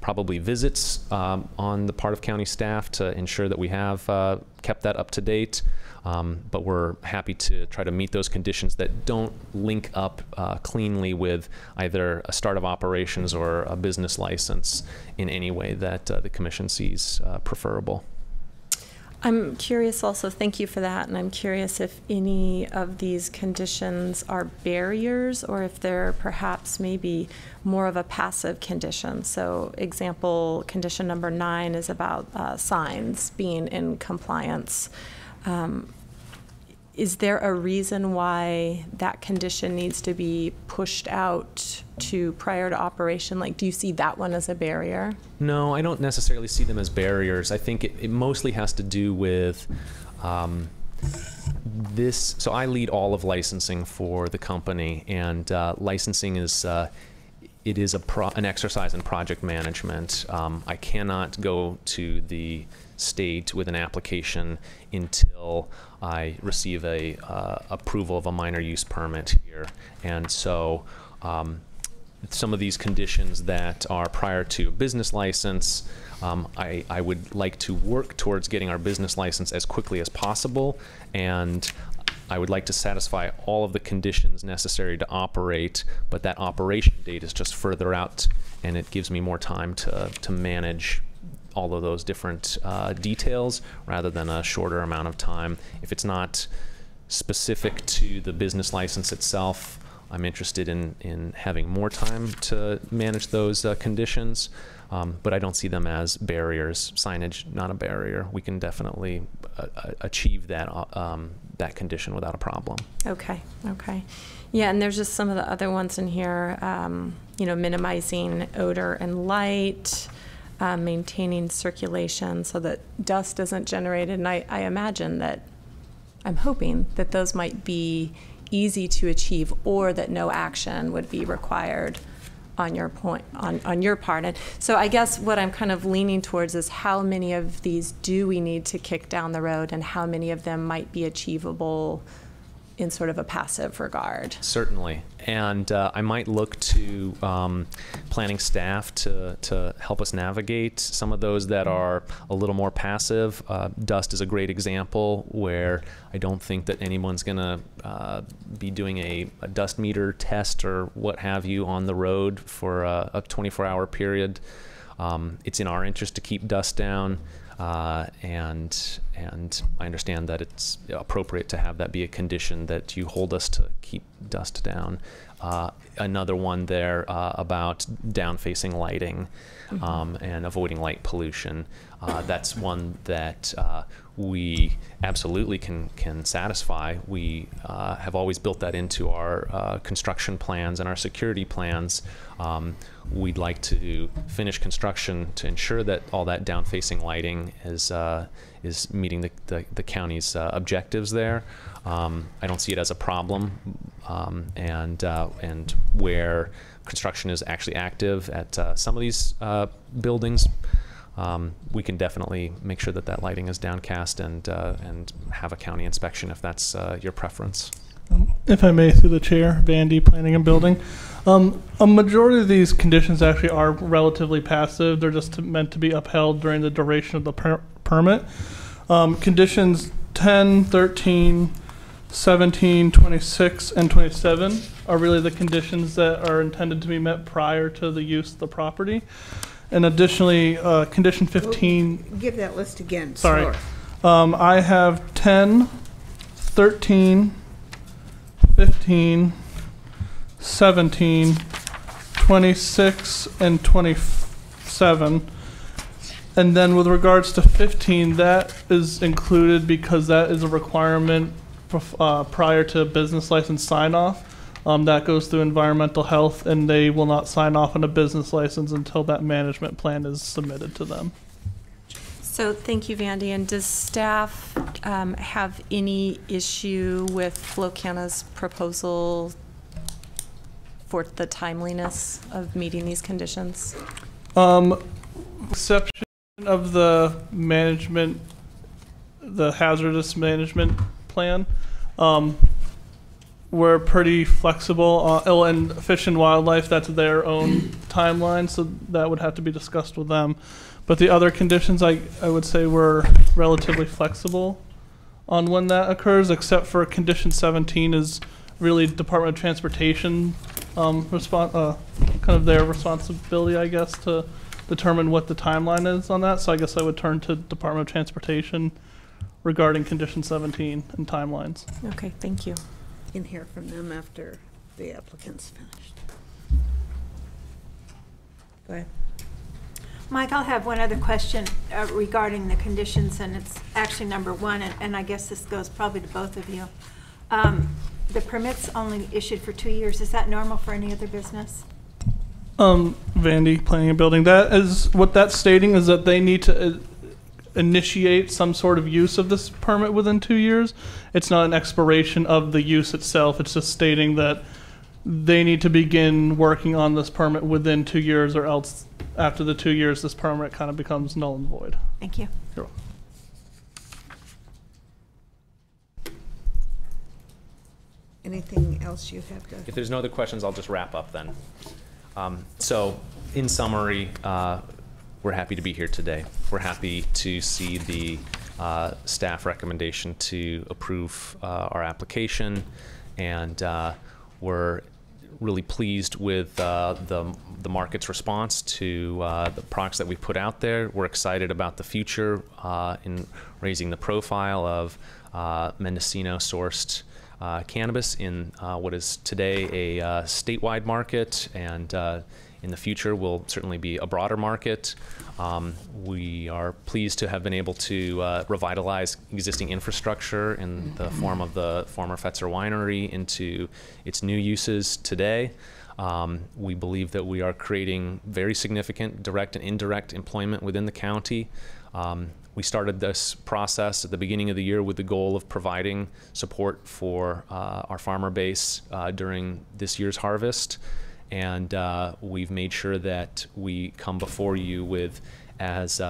probably visits on the part of county staff to ensure that we have kept that up to date. But we're happy to try to meet those conditions that don't link up cleanly with either a start of operations or a business license in any way that the commission sees preferable. I'm curious also, thank you for that, and I'm curious if any of these conditions are barriers or if they're perhaps maybe more of a passive condition. So example, condition number 9 is about signs being in compliance. Is there a reason why that condition needs to be pushed out to prior to operation? Like, do you see that one as a barrier? No, I don't necessarily see them as barriers. I think it mostly has to do with this. So I lead all of licensing for the company, and licensing is an exercise in project management. I cannot go to the state with an application until I receive a approval of a minor use permit here. And so some of these conditions that are prior to a business license, I would like to work towards getting our business license as quickly as possible, and I would like to satisfy all of the conditions necessary to operate, but that operation date is just further out, and it gives me more time to manage all of those different details rather than a shorter amount of time. If it's not specific to the business license itself, I'm interested in having more time to manage those conditions, but I don't see them as barriers. Signage, not a barrier. We can definitely achieve that that condition without a problem. Okay, okay. Yeah, and there's just some of the other ones in here, you know, minimizing odor and light, maintaining circulation so that dust isn't generated. And I imagine that, I'm hoping that those might be easy to achieve, or that no action would be required on your on your part. And so I guess what I'm kind of leaning towards is how many of these do we need to kick down the road, and how many of them might be achievable in sort of a passive regard? Certainly. And I might look to planning staff to help us navigate some of those that are a little more passive. Dust is a great example where I don't think that anyone's going to be doing a dust meter test or what have you on the road for a 24-hour period. It's in our interest to keep dust down. And I understand that it's appropriate to have that be a condition, that you hold us to keep dust down. Another one there about down-facing lighting and avoiding light pollution. That's one that we absolutely can satisfy. We have always built that into our construction plans and our security plans. We'd like to finish construction to ensure that all that down-facing lighting is meeting the county's objectives there. I don't see it as a problem, and where construction is actually active at some of these buildings, we can definitely make sure that lighting is downcast and have a county inspection if that's your preference. If I may, through the chair, Vandy, Planning and Building. A majority of these conditions actually are relatively passive. They're just meant to be upheld during the duration of the permit. Conditions 10, 13, 17, 26, and 27 are really the conditions that are intended to be met prior to the use of the property. And additionally, condition 15... Give that list again. Sorry. I have 10, 13, 15, 17, 26, and 27. And then with regards to 15, that is included because that is a requirement prior to business license sign-off. That goes through environmental health, and they will not sign off on a business license until that management plan is submitted to them. So thank you, Vandy. And does staff have any issue with Flocana's proposal for the timeliness of meeting these conditions? Exception of the management, the hazardous management plan. We're pretty flexible. And Fish and Wildlife, that's their own timeline, so that would have to be discussed with them. But the other conditions, I would say we're relatively flexible on when that occurs, except for condition 17 is really Department of Transportation kind of their responsibility, I guess, to determine what the timeline is on that. So I guess I would turn to Department of Transportation regarding condition 17 and timelines. Okay, thank you. You can hear from them after the applicant's finished. Go ahead. Mike, I'll have one other question regarding the conditions, and it's actually number one, and I guess this goes probably to both of you. The permit's only issued for 2 years. Is that normal for any other business? Vandy, Planning and Building. That is what that's stating, is that they need to initiate some sort of use of this permit within 2 years. It's not an expiration of the use itself. It's just stating that they need to begin working on this permit within 2 years, or else after the 2 years, this permit kind of becomes null and void. Thank you. You're welcome. anything else you have to? If there's no other questions, I'll just wrap up then. So, in summary, we're happy to be here today. We're happy to see the staff recommendation to approve our application, and we're really pleased with the market's response to the products that we put out there. We're excited about the future in raising the profile of Mendocino sourced cannabis in what is today a statewide market, and in the future will certainly be a broader market. We are pleased to have been able to revitalize existing infrastructure in the form of the former Fetzer Winery into its new uses today. We believe that we are creating very significant direct and indirect employment within the county. We started this process at the beginning of the year with the goal of providing support for our farmer base during this year's harvest. And we've made sure that we come before you with as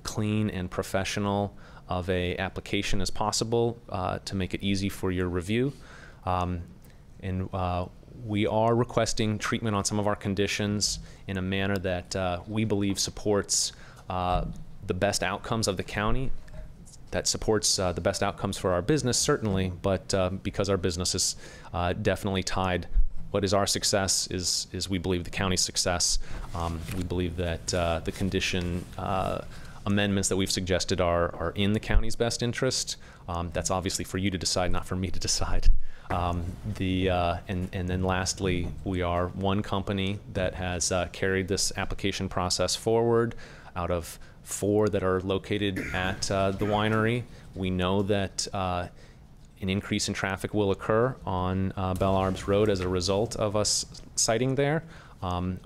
clean and professional of a application as possible to make it easy for your review. We are requesting treatment on some of our conditions in a manner that we believe supports the best outcomes of the county, that supports the best outcomes for our business, certainly, but because our business is definitely tied. What is our success is we believe the county's success. We believe that the condition amendments that we've suggested are in the county's best interest. That's obviously for you to decide, not for me to decide. And then lastly, we are one company that has carried this application process forward out of 4 that are located at the winery. We know that an increase in traffic will occur on Belle Arbs Road as a result of us siting there.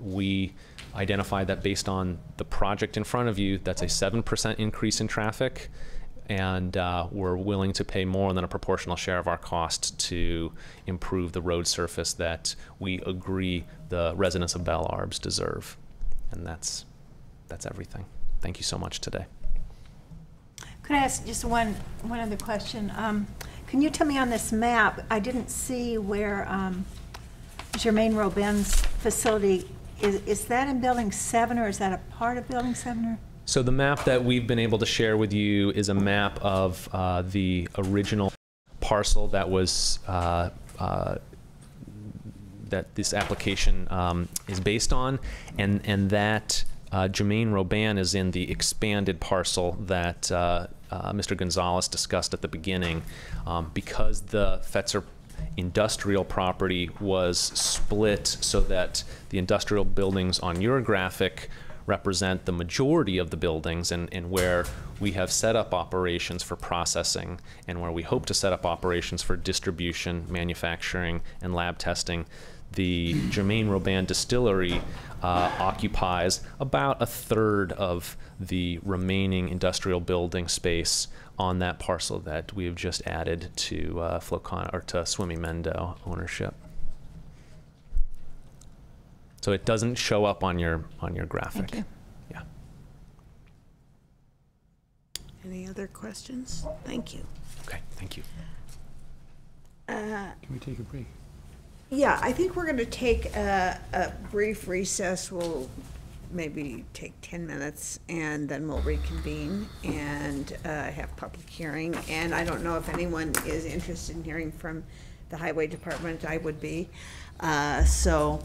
We identified that based on the project in front of you, that's a 7% increase in traffic, and we're willing to pay more than a proportional share of our cost to improve the road surface that we agree the residents of Belle Arbs deserve. And that's everything. Thank you so much today. Could I ask just one other question? Can you tell me on this map, I didn't see where Germain Robin's facility is that in Building 7, or is that a part of Building 7? Or? So the map that we've been able to share with you is a map of the original parcel that was that this application is based on, and that Germain Robin is in the expanded parcel that Mr. Gonzalez discussed at the beginning. Because the Fetzer industrial property was split so that the industrial buildings on your graphic represent the majority of the buildings, and where we have set up operations for processing and where we hope to set up operations for distribution, manufacturing, and lab testing, the Germain Robin distillery occupies about 1/3 of the remaining industrial building space on that parcel that we have just added to Flocana, or to Swimming Mendo ownership. So it doesn't show up on your graphic. Thank you. Yeah. Any other questions? Thank you. Okay. Thank you. Can we take a break? Yeah, I think we're going to take a brief recess. We'll maybe take 10 minutes, and then we'll reconvene and have public hearing. And I don't know if anyone is interested in hearing from the Highway Department. I would be. So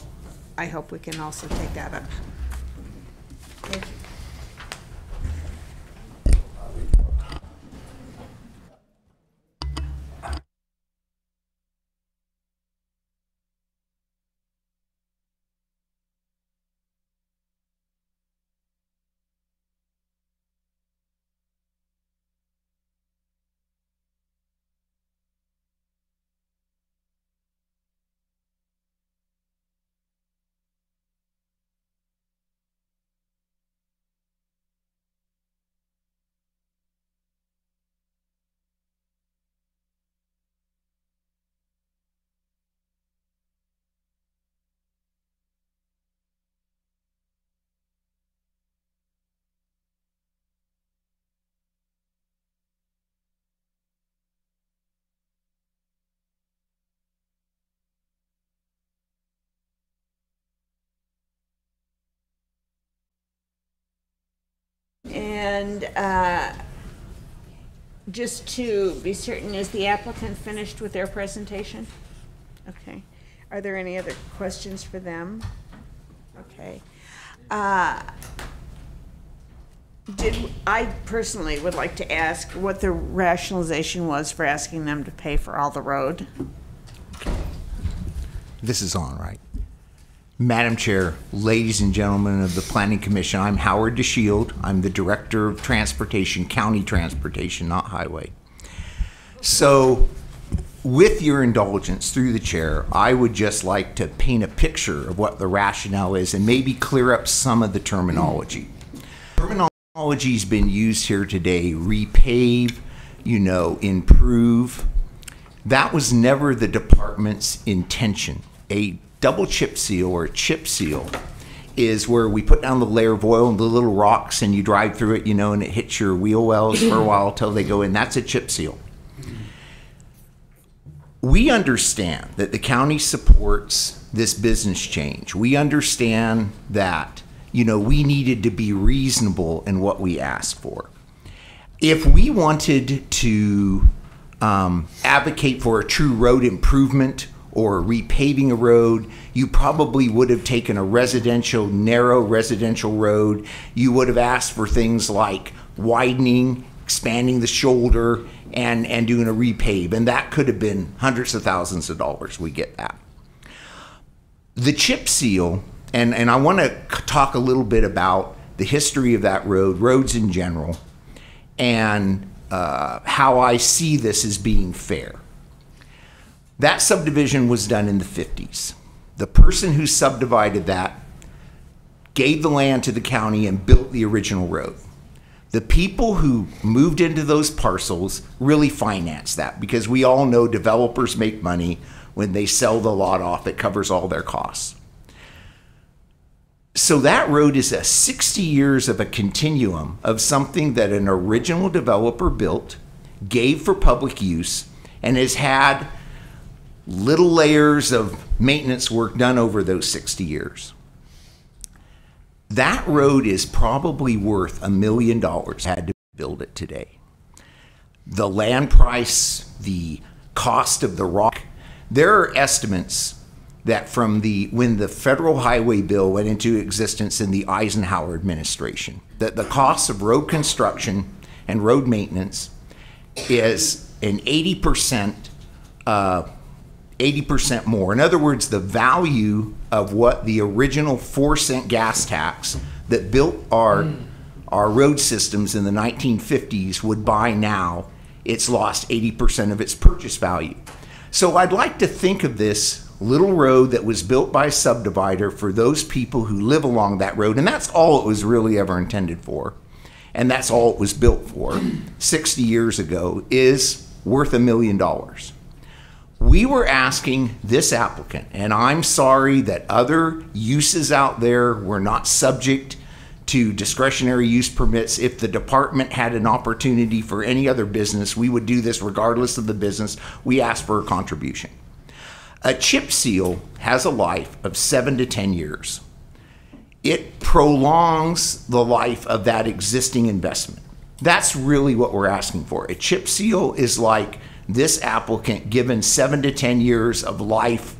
I hope we can also take that up. Thank you. And just to be certain, is the applicant finished with their presentation? Okay. Are there any other questions for them? Okay. I personally would like to ask what the rationalization was for asking them to pay for all the road. This is on, right? Madam Chair, ladies and gentlemen of the Planning Commission, I'm Howard DeShield. I'm the Director of Transportation, County Transportation, not Highway. So, with your indulgence through the chair, I would just like to paint a picture of what the rationale is and maybe clear up some of the terminology. Terminology's been used here today: repave, improve. That was never the department's intention. A double chip seal or a chip seal is where we put down the layer of oil and the little rocks and you drive through it, and it hits your wheel wells for a while till they go in. That's a chip seal. We understand that the county supports this business change. We understand that, we needed to be reasonable in what we asked for. If we wanted to advocate for a true road improvement or repaving a road, you probably would have taken a narrow residential road. You would have asked for things like widening, expanding the shoulder, and doing a repave. And that could have been hundreds of thousands of dollars. We get that. The chip seal, and I want to talk a little bit about the history of that road, roads in general, and how I see this as being fair. That subdivision was done in the 50s. The person who subdivided that gave the land to the county and built the original road. The people who moved into those parcels really financed that, because we all know developers make money when they sell the lot off. It covers all their costs. So that road is a 60 years of a continuum of something that an original developer built, gave for public use, and has had little layers of maintenance work done over those 60 years. That road is probably worth $1 million had to build it today. The land price, the cost of the rock, there are estimates that from when the federal highway bill went into existence in the Eisenhower administration, that the cost of road construction and road maintenance is an 80% more. In other words, the value of what the original 4-cent gas tax that built our road systems in the 1950s would buy now, it's lost 80% of its purchase value. So I'd like to think of this little road that was built by a subdivider for those people who live along that road, and that's all it was really ever intended for, and that's all it was built for 60 years ago, is worth $1 million. We were asking this applicant, and I'm sorry that other uses out there were not subject to discretionary use permits. If the department had an opportunity for any other business, we would do this regardless of the business. We asked for a contribution. A chip seal has a life of 7 to 10 years. It prolongs the life of that existing investment. That's really what we're asking for. A chip seal is like this applicant given 7 to 10 years of life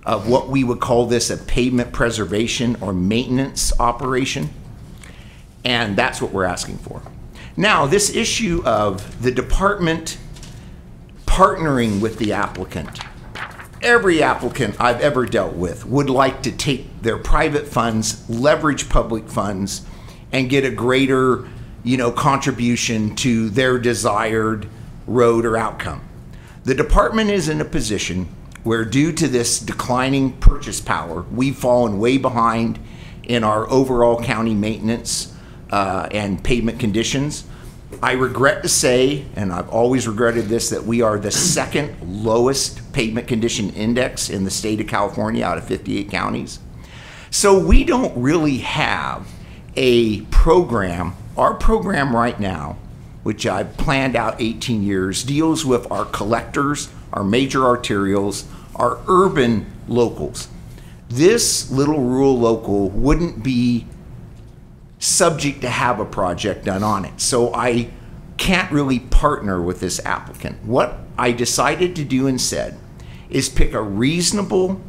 of what we would call this a pavement preservation or maintenance operation. And that's what we're asking for. Now, this issue of the department partnering with the applicant. Every applicant I've ever dealt with would like to take their private funds, leverage public funds, and get a greater, contribution to their desired road or outcome. The department is in a position where, due to this declining purchase power, we've fallen way behind in our overall county maintenance and pavement conditions. I regret to say, and I've always regretted this, that we are the second lowest pavement condition index in the state of California out of 58 counties. So we don't really have a program. Our program right now, which I've planned out 18 years, deals with our collectors, our major arterials, our urban locals. This little rural local wouldn't be subject to have a project done on it. So I can't really partner with this applicant. What I decided to do instead is pick a reasonable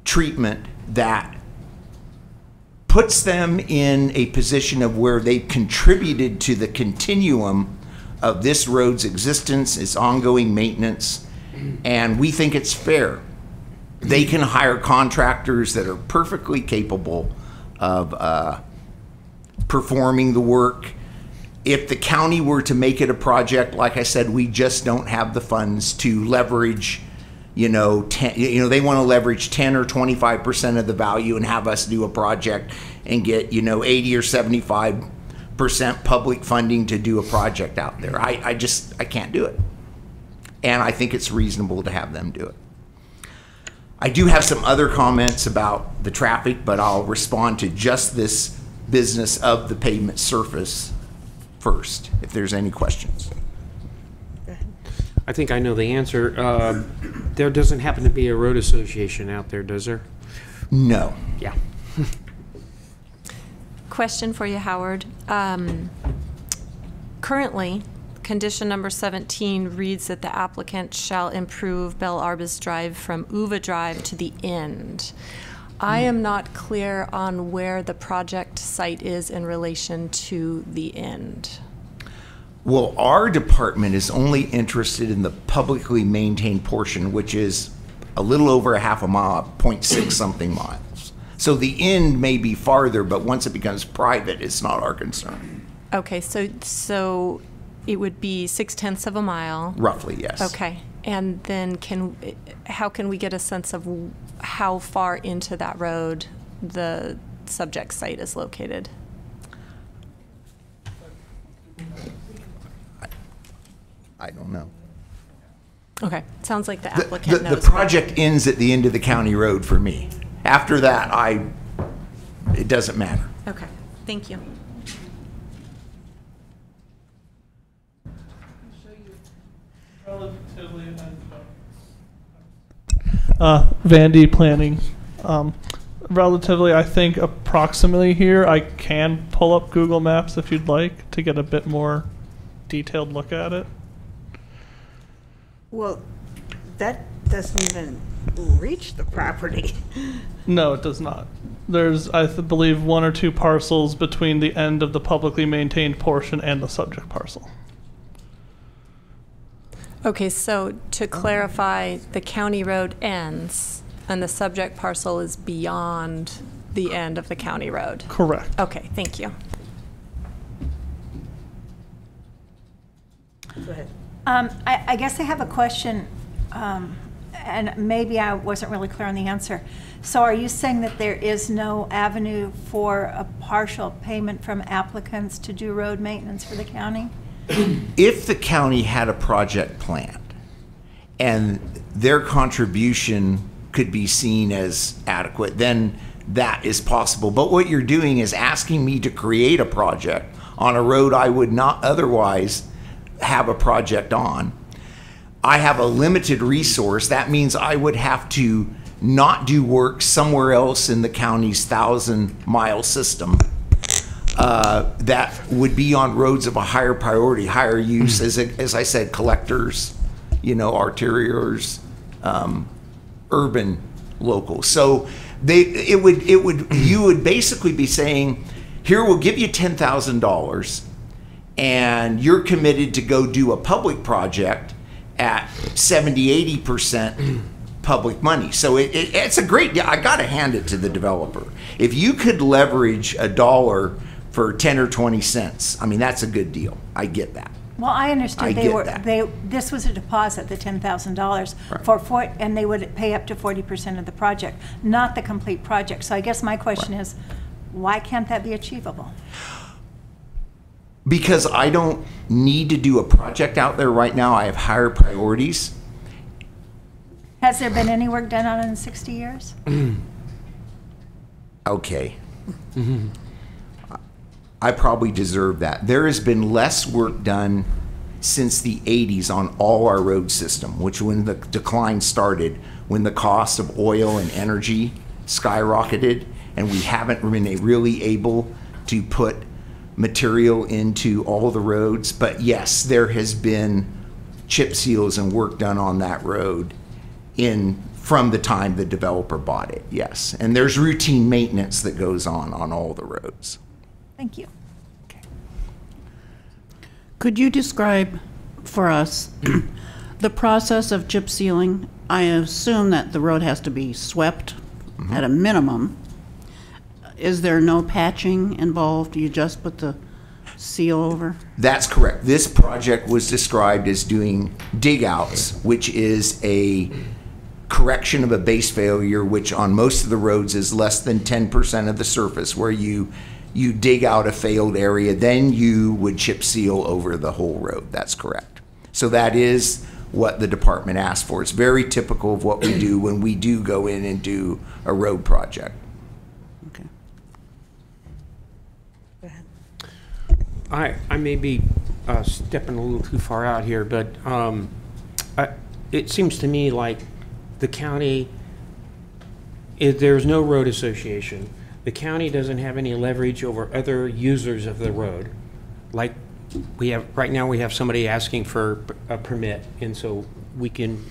treatment that puts them in a position of where they've contributed to the continuum of this road's existence, its ongoing maintenance, and we think it's fair. They can hire contractors that are perfectly capable of performing the work. If the county were to make it a project, like I said, we just don't have the funds to leverage, they want to leverage 10 or 25% of the value and have us do a project and get, 80 or 75% public funding to do a project out there. I can't do it. And I think it's reasonable to have them do it. I do have some other comments about the traffic, but I'll respond to just this business of the pavement surface first, if there's any questions. I think I know the answer. There doesn't happen to be a road association out there, does there? No. Yeah. Question for you, Howard. Currently, condition number 17 reads that the applicant shall improve Belle Arbus Drive from Uva Drive to the end. I am not clear on where the project site is in relation to the end. Well, our department is only interested in the publicly maintained portion, which is a little over a half a mile, 0.6 something miles. So the end may be farther, but once it becomes private, it's not our concern. Okay, so it would be 0.6 of a mile. Roughly, yes. Okay, and then how can we get a sense of how far into that road the subject site is located? I don't know. Okay, sounds like the applicant knows. The project ends at the end of the county road for me. After that, it doesn't matter. Okay, thank you. Vandy planning. Relatively, I think approximately here. I can pull up Google Maps if you'd like to get a bit more detailed look at it. Well, that doesn't even reach the property. No, it does not. There's, I believe, 1 or 2 parcels between the end of the publicly maintained portion and the subject parcel. Okay, so to clarify, the county road ends and the subject parcel is beyond the end of the county road? Correct. Okay, thank you. Go ahead. I guess I have a question, and maybe I wasn't really clear on the answer. So are you saying that there is no avenue for a partial payment from applicants to do road maintenance for the county? If the county had a project planned and their contribution could be seen as adequate, then that is possible. But what you're doing is asking me to create a project on a road I would not otherwise have a project on. I have a limited resource. That means I would have to not do work somewhere else in the county's 1,000-mile system that would be on roads of a higher priority, higher use, as I said, collectors, arterials, urban locals. So you would basically be saying, here, we'll give you $10,000 and you're committed to go do a public project at 70–80% public money. So it's a great deal. I got to hand it to the developer. If you could leverage $1 for 10 or 20 cents, I mean, that's a good deal. I get that. Well, I understood this was a deposit, the $10,000 and they would pay up to 40% of the project, not the complete project. So I guess my question is, why can't that be achievable? Because I don't need to do a project out there right now. I have higher priorities. Has there been any work done on it in 60 years? Okay. I probably deserve that. There has been less work done since the 80s on all our road system, which when the decline started, when the cost of oil and energy skyrocketed, and we haven't been really able to put material into all the roads. But yes, there has been chip seals and work done on that road from the time the developer bought it, yes. And there's routine maintenance that goes on all the roads. Thank you. Could you describe for us the process of chip sealing? I assume that the road has to be swept at a minimum. Is there no patching involved? You just put the seal over? That's correct. This project was described as doing dig outs, which is a correction of a base failure, which on most of the roads is less than 10% of the surface, where you dig out a failed area, then you would chip seal over the whole road. That's correct. So that is what the department asked for. It's very typical of what we do when we do go in and do a road project. Okay. Go ahead. I may be stepping a little too far out here, but it seems to me like the county, there's no road association. The county doesn't have any leverage over other users of the road. Like we have, right now we have somebody asking for a permit, and so we can,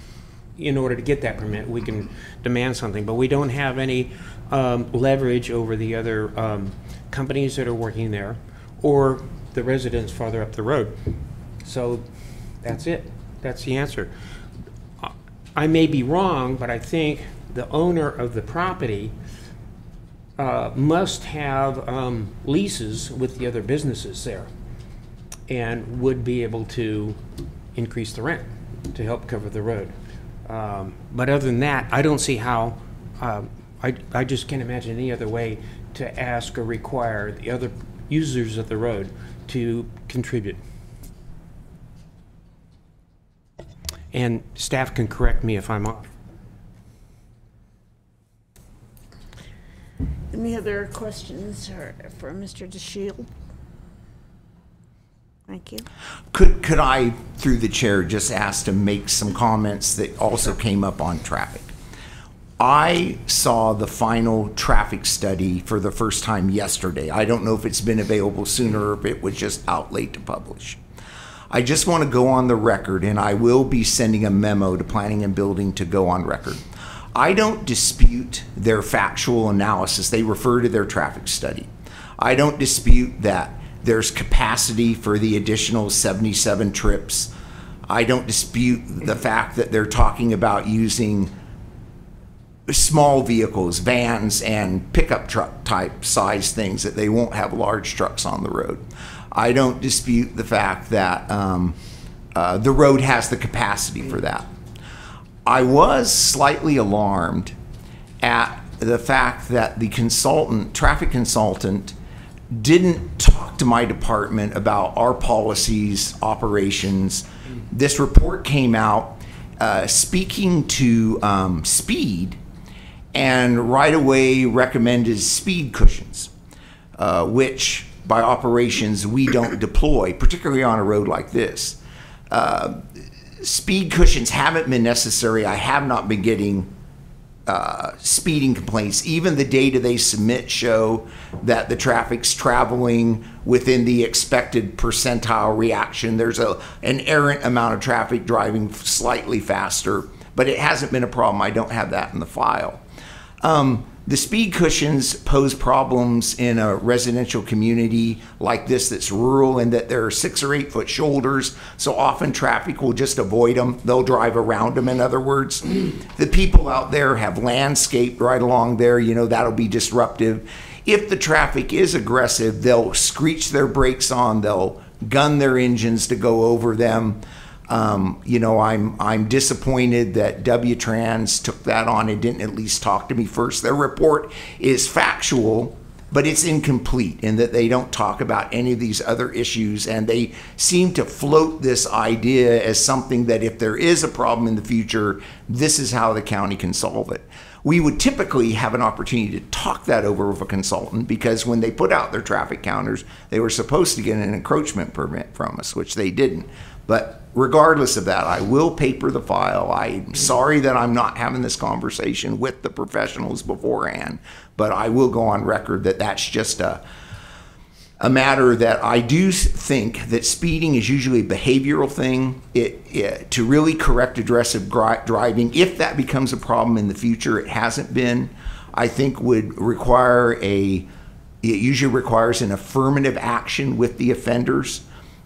in order to get that permit, we can demand something, but we don't have any leverage over the other companies that are working there or the residents farther up the road. So that's it. That's the answer. I may be wrong, but I think the owner of the property must have leases with the other businesses there and would be able to increase the rent to help cover the road. But other than that, I don't see how, I just can't imagine any other way to ask or require the other users of the road to contribute. And staff can correct me if I'm off. Any other questions for Mr. DeShield? Thank you. Could I, through the chair, just ask to make some comments that also came up on traffic? I saw the final traffic study for the first time yesterday. I don't know if it's been available sooner or if it was just out late to publish. I just want to go on the record, and I will be sending a memo to Planning and Building to go on record. I don't dispute their factual analysis. They refer to their traffic study. I don't dispute that there's capacity for the additional 77 trips. I don't dispute the fact that they're talking about using small vehicles, vans, and pickup truck type size things, that they won't have large trucks on the road. I don't dispute the fact that the road has the capacity for that. I was slightly alarmed at the fact that the traffic consultant, didn't talk to my department about our policies, operations. This report came out speaking to speed, and right away recommended speed cushions, which by operations we don't deploy, particularly on a road like this. Speed cushions haven't been necessary. I have not been getting speeding complaints. Even the data they submit show that the traffic's traveling within the expected percentile reaction. There's an errant amount of traffic driving slightly faster, but it hasn't been a problem. I don't have that in the file. The speed cushions pose problems in a residential community like this that's rural, and that there are 6 or 8 foot shoulders, so often traffic will just avoid them. They'll drive around them, in other words. The people out there have landscaped right along there, you know, that'll be disruptive. If the traffic is aggressive, they'll screech their brakes on, they'll gun their engines to go over them. You know, I'm disappointed that W-Trans took that on and didn't at least talk to me first. Their report is factual, but it's incomplete in that they don't talk about any of these other issues, and they seem to float this idea as something that if there is a problem in the future, this is how the county can solve it. We would typically have an opportunity to talk that over with a consultant, because when they put out their traffic counters, they were supposed to get an encroachment permit from us, which they didn't. But regardless of that, I will paper the file. I'm sorry that I'm not having this conversation with the professionals beforehand, but I will go on record that that's just a matter that I do think that speeding is usually a behavioral thing. To really correct aggressive driving, if that becomes a problem in the future, it hasn't been, I think would require it usually requires an affirmative action with the offenders.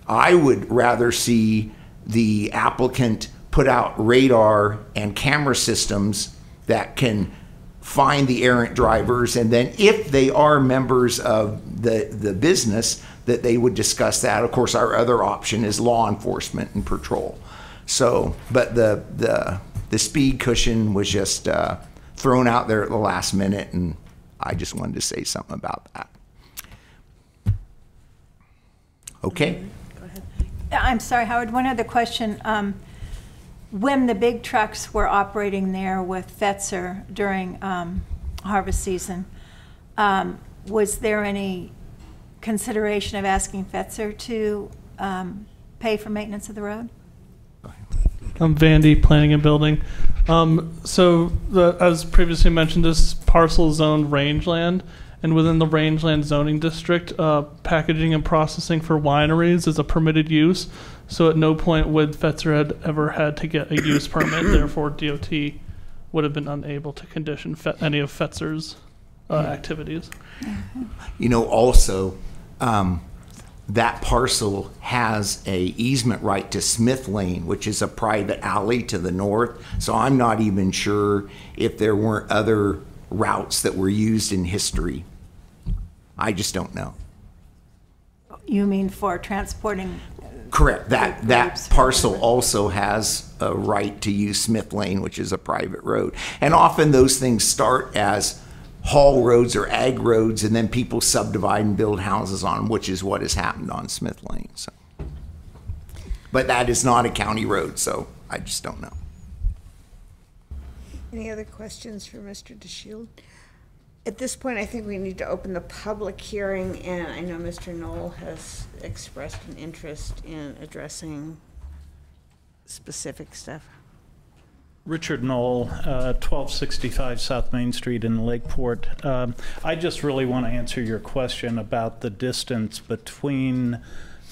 I would rather see the applicant put out radar and camera systems that can find the errant drivers, and then if they are members of the business, that they would discuss that. Of course, our other option is law enforcement and patrol. So, but the speed cushion was just thrown out there at the last minute, and I just wanted to say something about that. Okay. Go ahead. I'm sorry, Howard. One other question. When the big trucks were operating there with Fetzer during harvest season, was there any consideration of asking Fetzer to pay for maintenance of the road? I'm Vandy, Planning and Building. As previously mentioned, this parcel is zoned rangeland, and within the rangeland zoning district, packaging and processing for wineries is a permitted use. So at no point would Fetzer had ever had to get a use permit. Therefore, DOT would have been unable to condition any of Fetzer's activities. You know, also, that parcel has a easement right to Smith Lane, which is a private alley to the north. So I'm not even sure if there weren't other routes that were used in history. I just don't know. You mean for transporting? Correct. That parcel also has a right to use Smith Lane, which is a private road. And often those things start as haul roads or ag roads, and then people subdivide and build houses on them, which is what has happened on Smith Lane. So, but that is not a county road, so I just don't know. Any other questions for Mr. DeShield? At this point, I think we need to open the public hearing, and I know Mr. Knoll has expressed an interest in addressing specific stuff. Richard Knoll, 1265 South Main Street in Lakeport. I just really want to answer your question about the distance between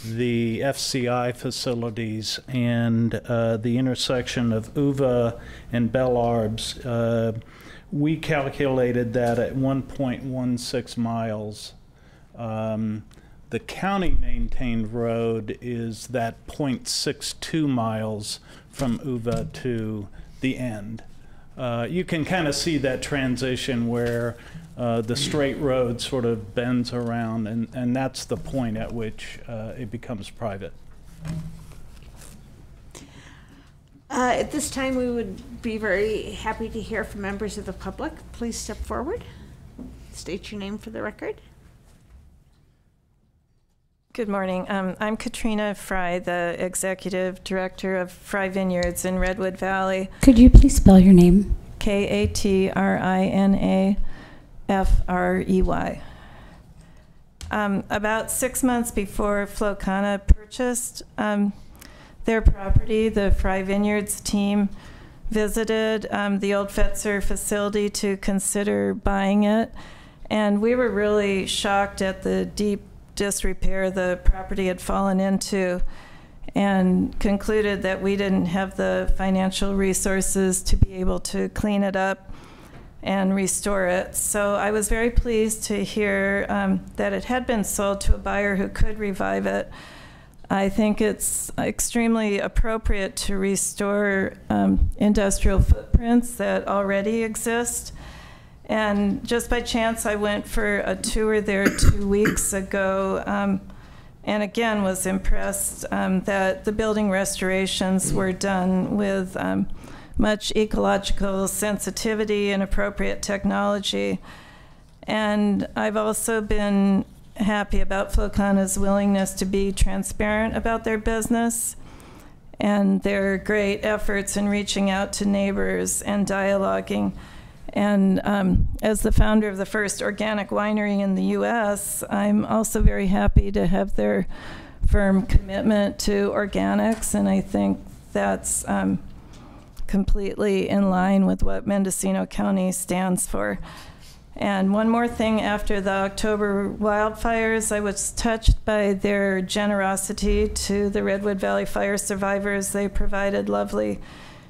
the FCI facilities and the intersection of Uva and Belle Arbs. We calculated that at 1.16 miles. The county maintained road is that 0.62 miles from Uva to the end. You can kind of see that transition where the straight road sort of bends around, and that's the point at which it becomes private. At this time, we would be very happy to hear from members of the public. Please step forward. State your name for the record. Good morning. I'm Katrina Fry, the Executive Director of Fry Vineyards in Redwood Valley. Could you please spell your name? Katrinafrey. About 6 months before Flocana purchased their property, the Fry Vineyards team visited the old Fetzer facility to consider buying it. And we were really shocked at the deep disrepair the property had fallen into, and concluded that we didn't have the financial resources to be able to clean it up and restore it. So I was very pleased to hear that it had been sold to a buyer who could revive it. I think it's extremely appropriate to restore industrial footprints that already exist. And just by chance, I went for a tour there 2 weeks ago, and again was impressed that the building restorations were done with much ecological sensitivity and appropriate technology. And I've also been happy about Flocana's willingness to be transparent about their business and their great efforts in reaching out to neighbors and dialoguing. And as the founder of the first organic winery in the U.S., I'm also very happy to have their firm commitment to organics, and I think that's completely in line with what Mendocino County stands for. And one more thing, after the October wildfires, I was touched by their generosity to the Redwood Valley fire survivors. They provided lovely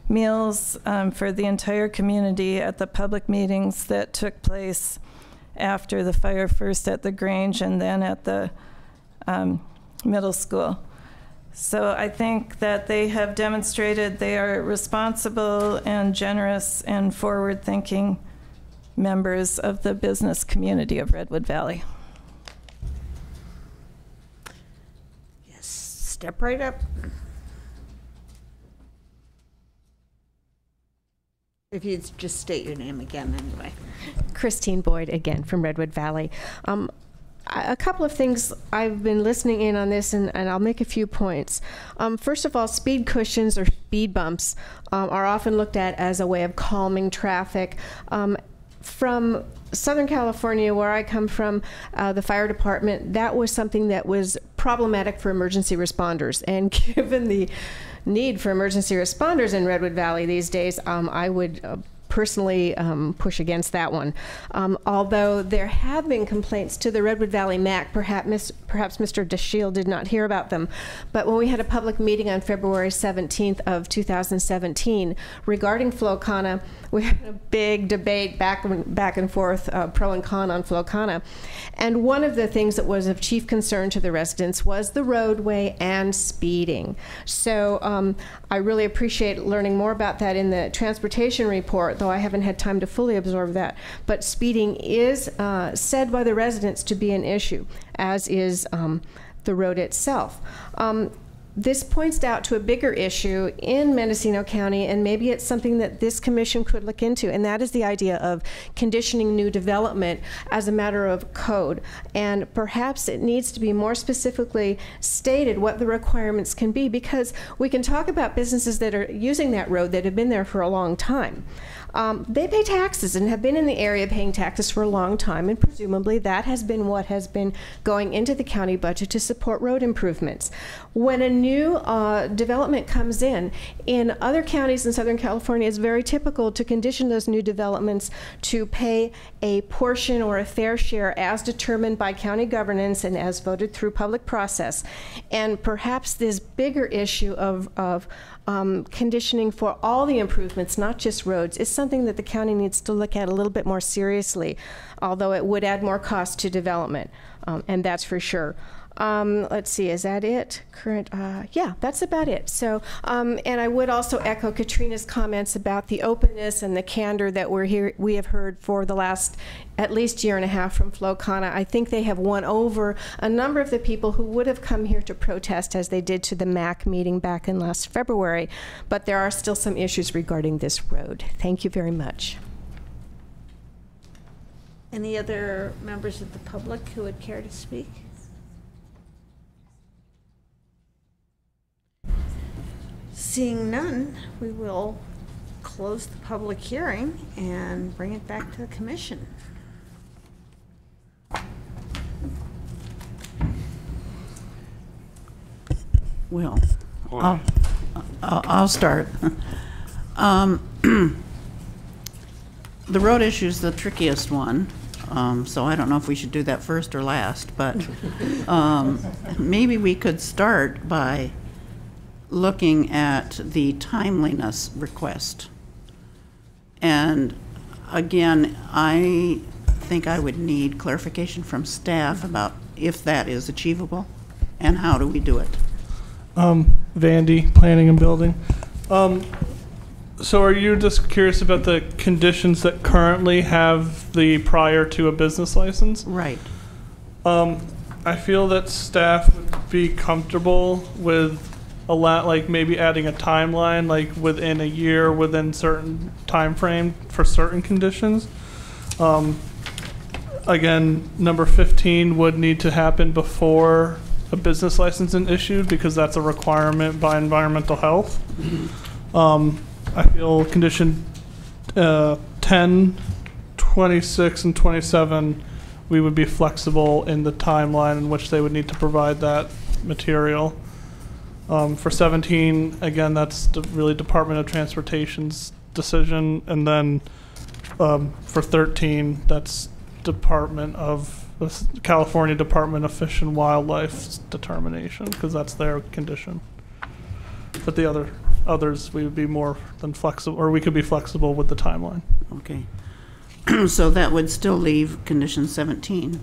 meals for the entire community at the public meetings that took place after the fire, first at the Grange and then at the middle school. So I think that they have demonstrated they are responsible and generous and forward-thinking members of the business community of Redwood Valley. Yes, step right up. If you'd just state your name again anyway. Christine Boyd again from Redwood Valley. A couple of things, I've been listening in on this, and I'll make a few points. First of all, speed cushions or speed bumps are often looked at as a way of calming traffic. From Southern California, where I come from, the fire department, that was something that was problematic for emergency responders. And given the need for emergency responders in Redwood Valley these days, I would personally push against that one. Although there have been complaints to the Redwood Valley MAC, perhaps Mr. DeShiel did not hear about them, but when we had a public meeting on February 17th of 2017 regarding Flow Kana, we had a big debate back and forth, pro and con on Flow Kana. And one of the things that was of chief concern to the residents was the roadway and speeding. So I really appreciate learning more about that in the transportation report, though I haven't had time to fully absorb that. But speeding is said by the residents to be an issue, as is the road itself. This points out to a bigger issue in Mendocino County, and maybe it's something that this commission could look into, and that is the idea of conditioning new development as a matter of code. And perhaps it needs to be more specifically stated what the requirements can be, because we can talk about businesses that are using that road that have been there for a long time. They pay taxes and have been in the area paying taxes for a long time, and presumably that has been what has been going into the county budget to support road improvements. When a new development comes in other counties in Southern California, it's very typical to condition those new developments to pay a portion or a fair share as determined by county governance and as voted through public process. And perhaps this bigger issue of conditioning for all the improvements, not just roads, is something that the county needs to look at a little bit more seriously, although it would add more cost to development, and that's for sure. Let's see, is that it? Current, yeah, that's about it. So, and I would also echo Katrina's comments about the openness and the candor that we have heard for the last at least year and a half from Flow Kana. I think they have won over a number of the people who would have come here to protest, as they did to the MAC meeting back in last February, but there are still some issues regarding this road. Thank you very much. Any other members of the public who would care to speak? Seeing none, we will close the public hearing and bring it back to the commission. Well, I'll start. The road issue is the trickiest one, so I don't know if we should do that first or last, but maybe we could start by looking at the timeliness request. And again, I think I would need clarification from staff about if that is achievable and how do we do it. Vandy, Planning and Building. So are you just curious about the conditions that currently have the prior to a business license? Right. I feel that staff would be comfortable with like maybe adding a timeline, like within a year, within certain time frame for certain conditions. Again, number 15 would need to happen before a business license is issued, because that's a requirement by environmental health. I feel condition 10, 26, and 27, we would be flexible in the timeline in which they would need to provide that material. For 17, again, that's really Department of Transportation's decision. And then for 13, that's California Department of Fish and Wildlife's determination, because that's their condition. But the others, we would be more than flexible, or we could be flexible with the timeline. Okay. So that would still leave condition 17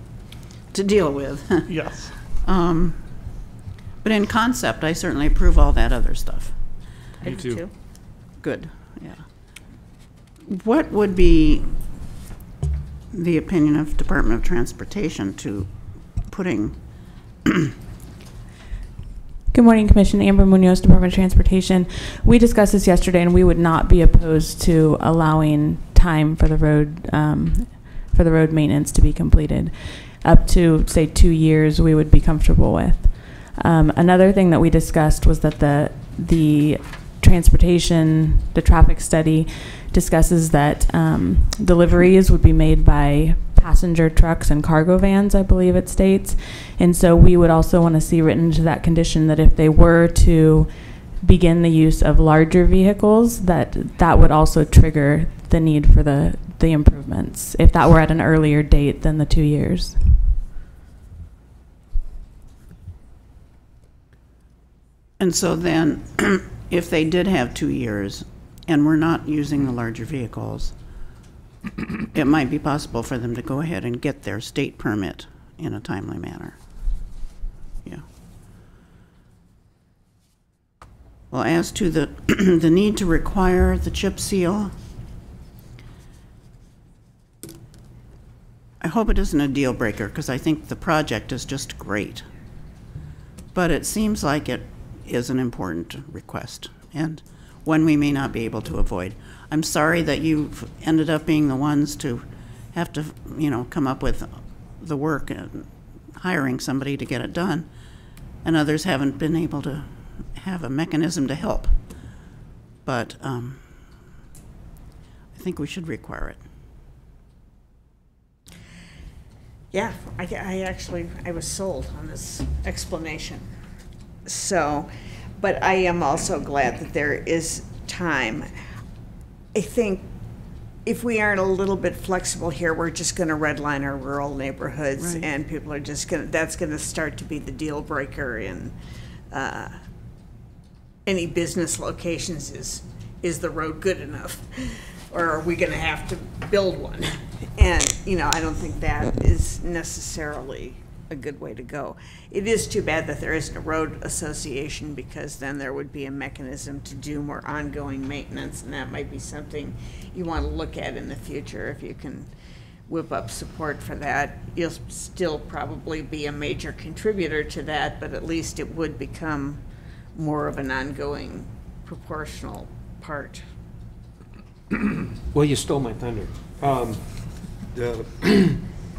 to deal with. Yes. But in concept, I certainly approve all that other stuff. Me too. Good, yeah. What would be the opinion of Department of Transportation to putting? Good morning, Commission. Amber Munoz, Department of Transportation. We discussed this yesterday, and we would not be opposed to allowing time for the road maintenance to be completed. Up to, say, 2 years, we would be comfortable with. Another thing that we discussed was that the traffic study discusses that deliveries would be made by passenger trucks and cargo vans, I believe it states. And so we would also want to see written into that condition that if they were to begin the use of larger vehicles, that would also trigger the need for the improvements, if that were at an earlier date than the 2 years. And so then, if they did have 2 years and we're not using the larger vehicles, it might be possible for them to go ahead and get their state permit in a timely manner. Yeah. Well, as to the the need to require the chip seal, I hope it isn't a deal breaker, because I think the project is just great. But it seems like it is an important request, and one we may not be able to avoid. I'm sorry that you've ended up being the ones to have to, come up with the work and hiring somebody to get it done, and others haven't been able to have a mechanism to help. But I think we should require it. Yeah, I was sold on this explanation. So, but I am also glad that there is time. I think if we aren't a little bit flexible here, we're just going to redline our rural neighborhoods, right. And people are just going to, that's going to start to be the deal breaker in any business locations. Is the road good enough? Or are we going to have to build one? And, I don't think that is necessarily a good way to go. It is too bad that there isn't a road association, because then there would be a mechanism to do more ongoing maintenance, and that might be something you want to look at in the future. If you can whip up support for that, you'll still probably be a major contributor to that, but at least it would become more of an ongoing proportional part. Well, you stole my thunder.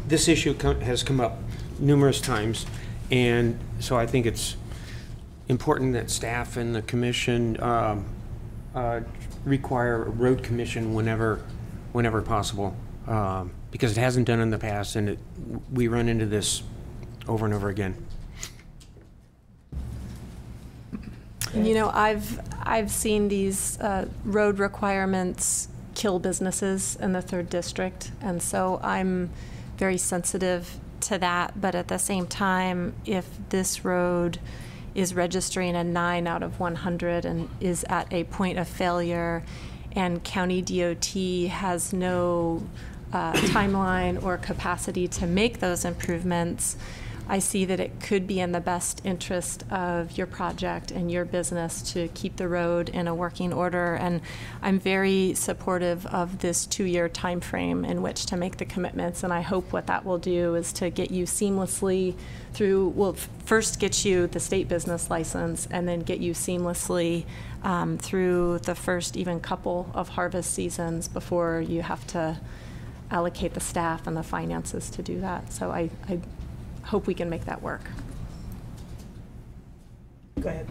This issue has come up numerous times, and so I think it's important that staff and the commission require a road commission whenever possible, because it hasn't done in the past, and we run into this over and over again. I've seen these road requirements kill businesses in the 3rd District, and so I'm very sensitive to that. But at the same time, if this road is registering a 9 out of 100 and is at a point of failure, and County DOT has no timeline or capacity to make those improvements, I see that it could be in the best interest of your project and your business to keep the road in a working order. And I'm very supportive of this 2-year time frame in which to make the commitments. And I hope what that will do is to get you seamlessly through, well, first get you the state business license, and then get you seamlessly through the first even couple of harvest seasons before you have to allocate the staff and the finances to do that. So I hope we can make that work. Go ahead.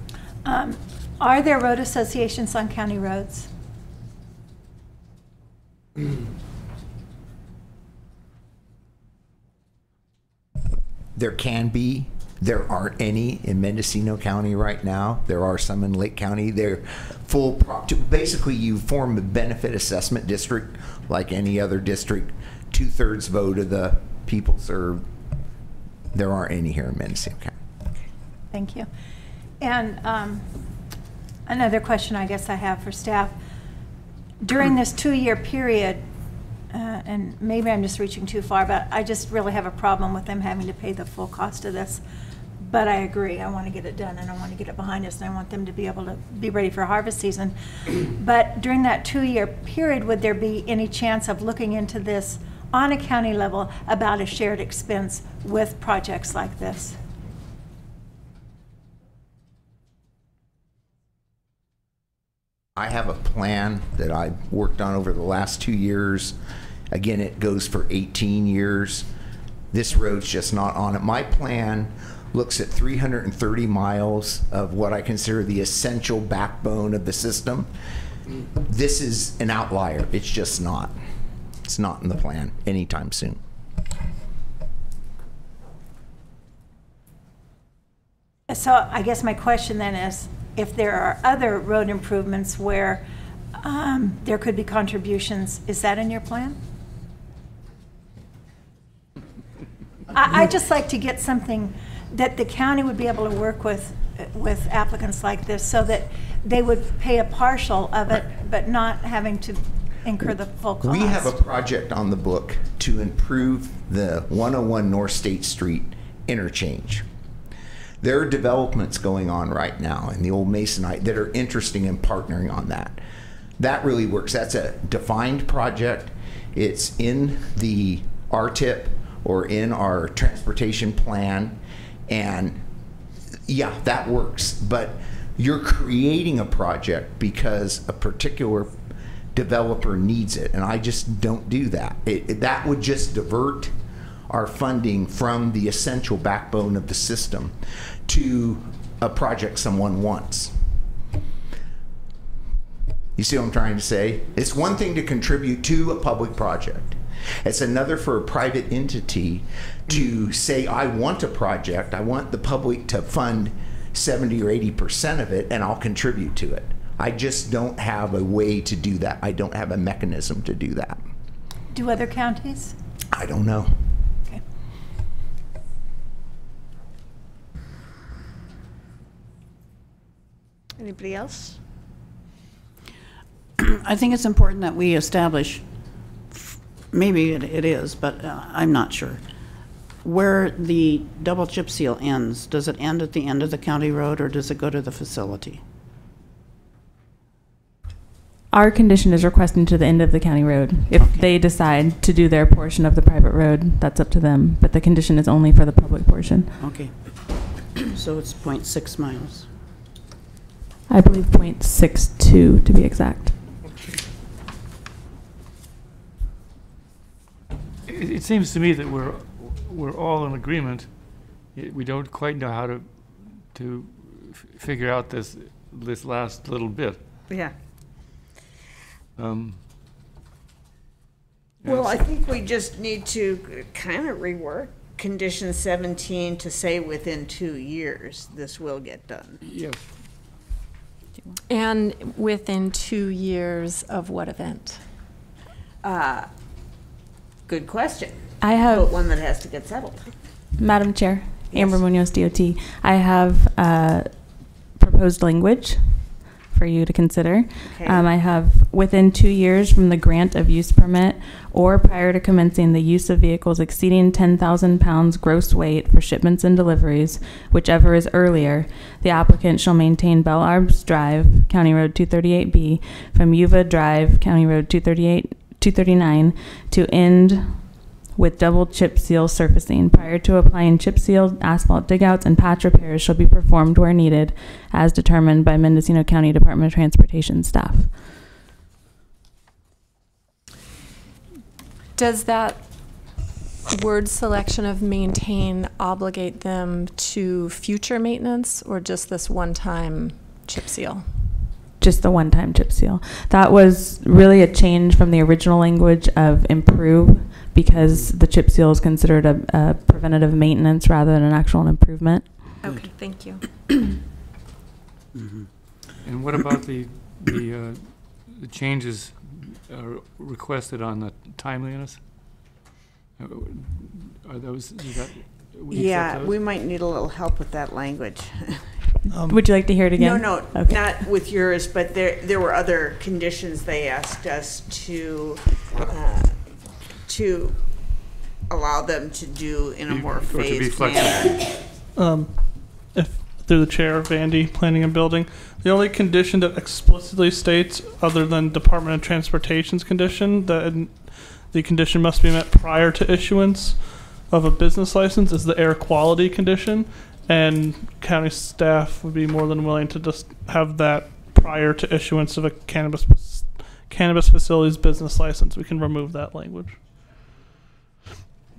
Are there road associations on county roads? There can be. There aren't any in Mendocino County right now. There are some in Lake County. They're basically you form a benefit assessment district like any other district 2/3 vote of the people served. There aren't any here in Mendocino County. Thank you. And another question I guess I have for staff. During this 2-year period, and maybe I'm just reaching too far, but I just really have a problem with them having to pay the full cost of this. But I agree, I want to get it done and I want to get it behind us and I want them to be able to be ready for harvest season. But during that 2-year period, would there be any chance of looking into this on a county level about a shared expense with projects like this? I have a plan that I've worked on over the last 2 years. Again, it goes for 18 years. This road's just not on it. My plan looks at 330 miles of what I consider the essential backbone of the system. This is an outlier. It's just not. It's not in the plan anytime soon. So I guess my question then is, if there are other road improvements where there could be contributions, is that in your plan? I just like to get something that the county would be able to work with applicants like this so that they would pay a partial of it, but not having to incur the full cost. We have a project on the book to improve the 101 North State Street interchange. There are developments going on right now in the old Masonite that are interesting in partnering on that. That really works. That's a defined project. It's in the RTIP or in our transportation plan. And yeah, that works. But you're creating a project because a particular developer needs it. And I just don't do that. That would just divert our funding from the essential backbone of the system to a project someone wants. You see what I'm trying to say? It's one thing to contribute to a public project. It's another for a private entity to say, I want a project, I want the public to fund 70 or 80% of it, and I'll contribute to it. I just don't have a way to do that. I don't have a mechanism to do that. Do other counties? I don't know. Okay. Anybody else? I think it's important that we establish, maybe it is, but I'm not sure, where the double chip seal ends. Does it end at the end of the county road or does it go to the facility? Our condition is requesting to the end of the county road. If they decide to do their portion of the private road, that's up to them. But the condition is only for the public portion. Okay. So it's 0.6 miles. I believe 0.62 to be exact. It seems to me that we're all in agreement. We don't quite know how to figure out this last little bit. Yeah. Well, I think we just need to kind of rework condition 17 to say within 2 years this will get done. Yes. And within 2 years of what event? Good question. I have, but one that has to get settled. Madam Chair, Yes. Amber Munoz, DOT. I have proposed language for you to consider. Okay. I have within 2 years from the grant of use permit or prior to commencing the use of vehicles exceeding 10,000 pounds gross weight for shipments and deliveries, whichever is earlier, the applicant shall maintain Bell Arbs Drive, County Road 238B, from Yuva Drive, County Road 239, to end with double chip seal surfacing. Prior to applying chip seal, asphalt digouts and patch repairs shall be performed where needed as determined by Mendocino County Department of Transportation staff. Does that word selection of maintain obligate them to future maintenance or just this one-time chip seal? Just the one-time chip seal. That was really a change from the original language of improve, because the chip seal is considered a preventative maintenance rather than an actual improvement. Okay, thank you. Mm-hmm. And what about the changes requested on the timeliness? Are those, is that? Yeah, we might need a little help with that language. Would you like to hear it again? No, Okay. not with yours, but there were other conditions they asked us to allow them to do in a more phased manner. If through the chair, Vandy, Planning and Building, the only condition that explicitly states, other than Department of Transportation's condition, that the condition must be met prior to issuance of a business license, is the air quality condition, and county staff would be more than willing to just have that prior to issuance of a cannabis facility's business license. We can remove that language.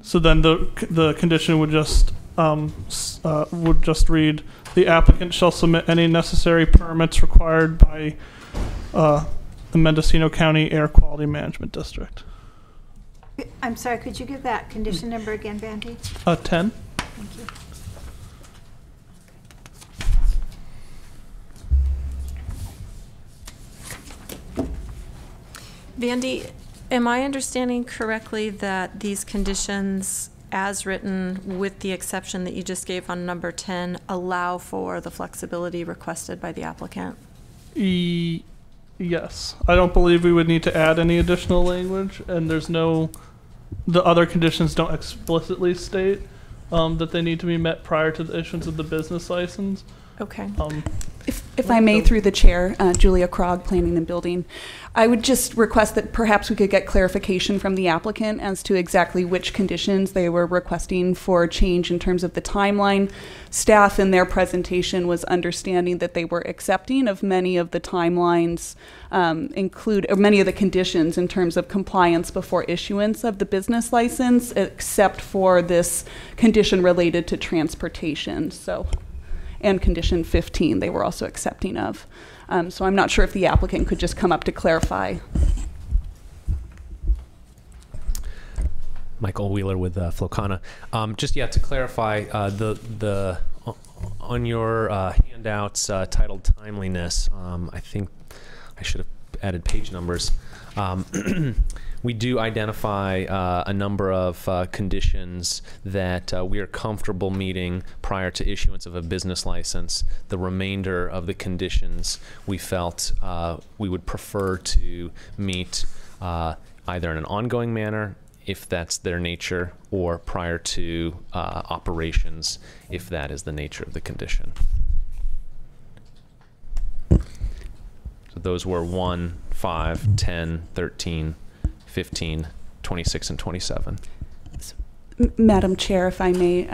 So then the condition would just read: the applicant shall submit any necessary permits required by the Mendocino County Air Quality Management District. I'm sorry, could you give that condition number again, Bandy? 10. Thank you. Vandy, am I understanding correctly that these conditions, as written, with the exception that you just gave on number 10, allow for the flexibility requested by the applicant? Yes. I don't believe we would need to add any additional language, and the other conditions don't explicitly state that they need to be met prior to the issuance of the business license. Okay. If I may, through the chair, Julia Krog, Planning and Building, I would just request that perhaps we could get clarification from the applicant as to exactly which conditions they were requesting for change in terms of the timeline. Staff in their presentation was understanding that they were accepting of many of the timelines, many of the conditions in terms of compliance before issuance of the business license, except for this condition related to transportation. And condition 15 they were also accepting of. So I'm not sure if the applicant could just come up to clarify. Michael Wheeler with Flocana. Just to clarify, on your handouts titled Timeliness, I think I should have added page numbers. We do identify a number of conditions that we are comfortable meeting prior to issuance of a business license. The remainder of the conditions we felt we would prefer to meet either in an ongoing manner, if that's their nature, or prior to operations, if that is the nature of the condition. So those were 1, 5, 10, 13, 15, 26, and 27. Madam Chair, if I may,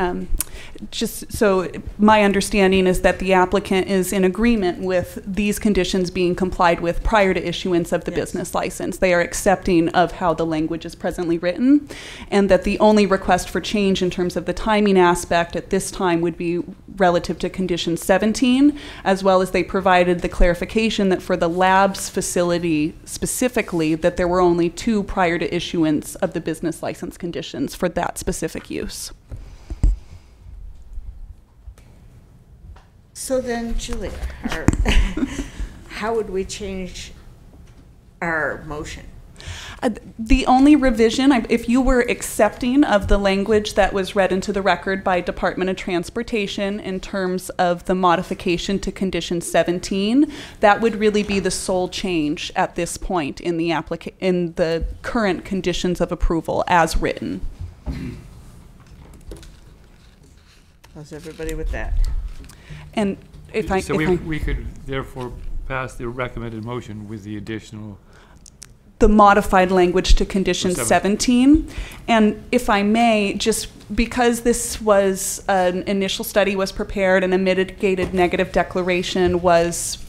just so my understanding is that the applicant is in agreement with these conditions being complied with prior to issuance of the business license. They are accepting of how the language is presently written, and that the only request for change in terms of the timing aspect at this time would be relative to condition 17, as well as they provided the clarification that for the labs facility specifically, that there were only 2 prior to issuance of the business license conditions for that specific use. So then, Julia, how would we change our motion? The only revision, if you were accepting of the language that was read into the record by Department of Transportation in terms of the modification to condition 17, that would really be the sole change at this point in the current conditions of approval as written. How's everybody with that? And we could therefore pass the recommended motion with the additional, the modified language to condition 17. And if I may, just because this was an initial study was prepared and a mitigated negative declaration was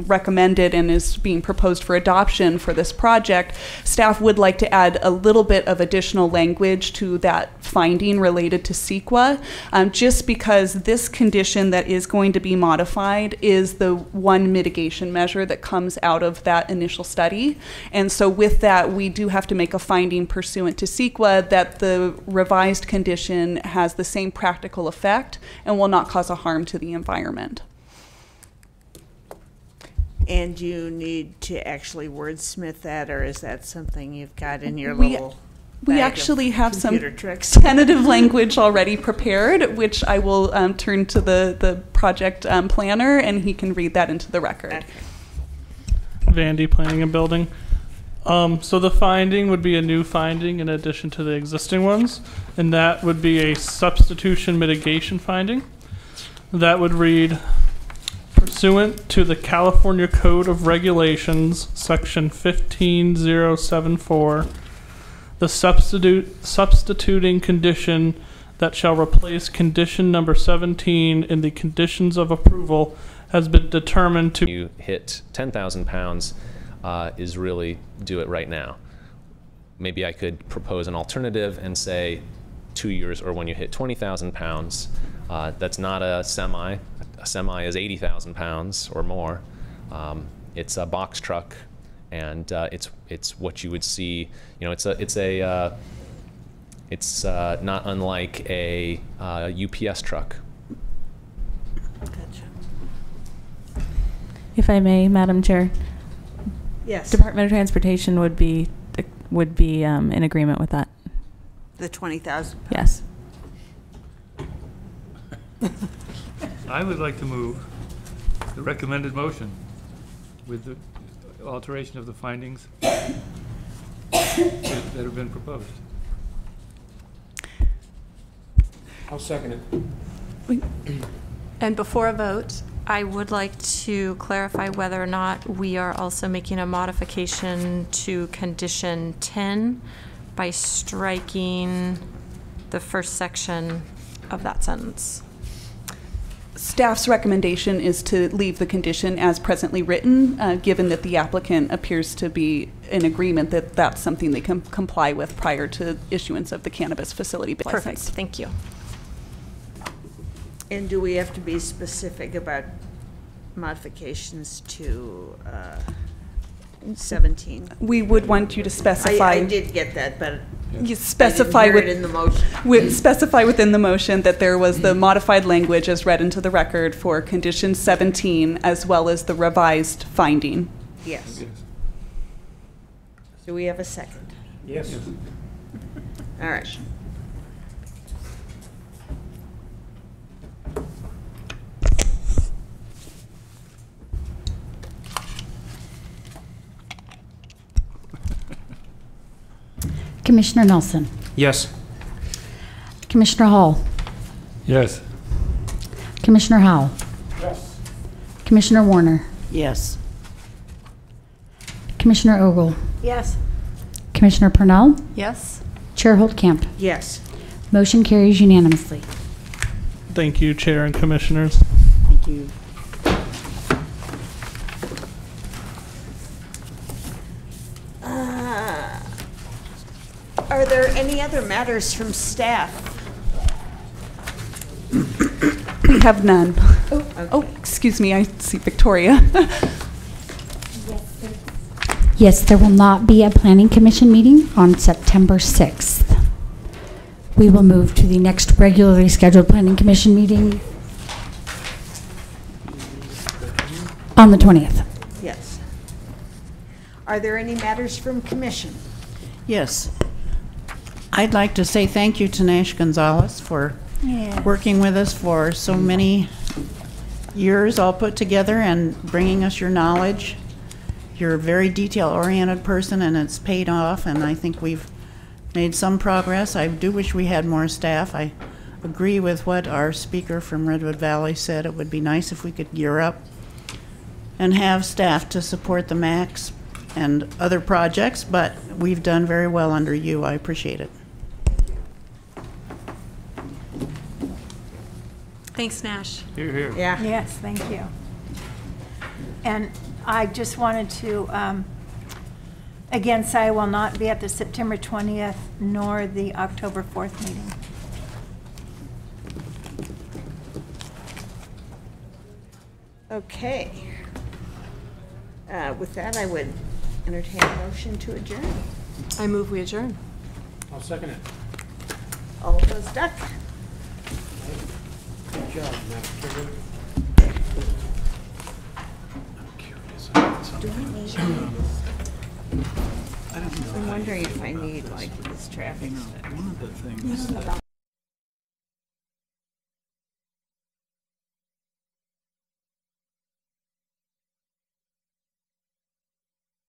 recommended and is being proposed for adoption for this project, staff would like to add a little bit of additional language to that finding related to CEQA, just because this condition that is going to be modified is the one mitigation measure that comes out of that initial study. And so with that, we do have to make a finding pursuant to CEQA that the revised condition has the same practical effect and will not cause a harm to the environment. And you need to actually wordsmith that, or is that something you've got in your little We bag actually of have some computer tricks. tentative language already prepared, which I will turn to the project planner, and he can read that into the record. Vandy Planning and Building. So the finding would be a new finding in addition to the existing ones, and that would be a substitution mitigation finding. That would read, pursuant to the California Code of Regulations, section 15074, the substituting condition that shall replace condition number 17 in the conditions of approval has been determined to... You hit 10,000 pounds is really do it right now. Maybe I could propose an alternative and say 2 years, or when you hit 20,000 pounds, that's not a semi. A semi is 80,000 pounds or more. It's a box truck, and it's what you would see. You know, it's not unlike a UPS truck. If I may, Madam Chair. Yes. Department of Transportation would be in agreement with that. The 20,000. Yes. I would like to move the recommended motion with the alteration of the findings that have been proposed. I'll second it. And before a vote, I would like to clarify whether or not we are also making a modification to condition 10 by striking the first section of that sentence. Staff's recommendation is to leave the condition as presently written, given that the applicant appears to be in agreement that that's something they can comply with prior to issuance of the cannabis facility license. Perfect, thank you. And do we have to be specific about modifications to 17? We would want you to specify. I did get that, but you specify I didn't hear it in the motion. Specify within the motion that there was the modified language as read into the record for condition 17, as well as the revised finding. Yes. Do we have a second? Yes. All right. Commissioner Nelson. Yes. Commissioner Hall. Yes. Commissioner Howell. Yes. Commissioner Warner. Yes. Commissioner Ogle. Yes. Commissioner Purnell. Yes. Chair Holdcamp. Yes. Motion carries unanimously. Thank you, Chair and Commissioners. Thank you. Are there any other matters from staff? We have none. Oh, excuse me, I see Victoria. Yes, there will not be a Planning Commission meeting on September 6th. We will move to the next regularly scheduled Planning Commission meeting on the 20th. Yes. Are there any matters from commission? Yes. I'd like to say thank you to Nash Gonzalez for working with us for so many years all put together and bringing us your knowledge. You're a very detail-oriented person, and it's paid off, and I think we've made some progress. I do wish we had more staff. I agree with what our speaker from Redwood Valley said. It would be nice if we could gear up and have staff to support the MACs and other projects, but we've done very well under you. I appreciate it. Thanks, Nash. Here, here. Yeah. Yes, thank you. And I just wanted to, again, say I will not be at the September 20th nor the October 4th meeting. Okay. With that, I would entertain a motion to adjourn. I move we adjourn. I'll second it. All of those duck. Good job, Madam Chairman. Do we need I'm wondering if I need like this traffic. One of the things that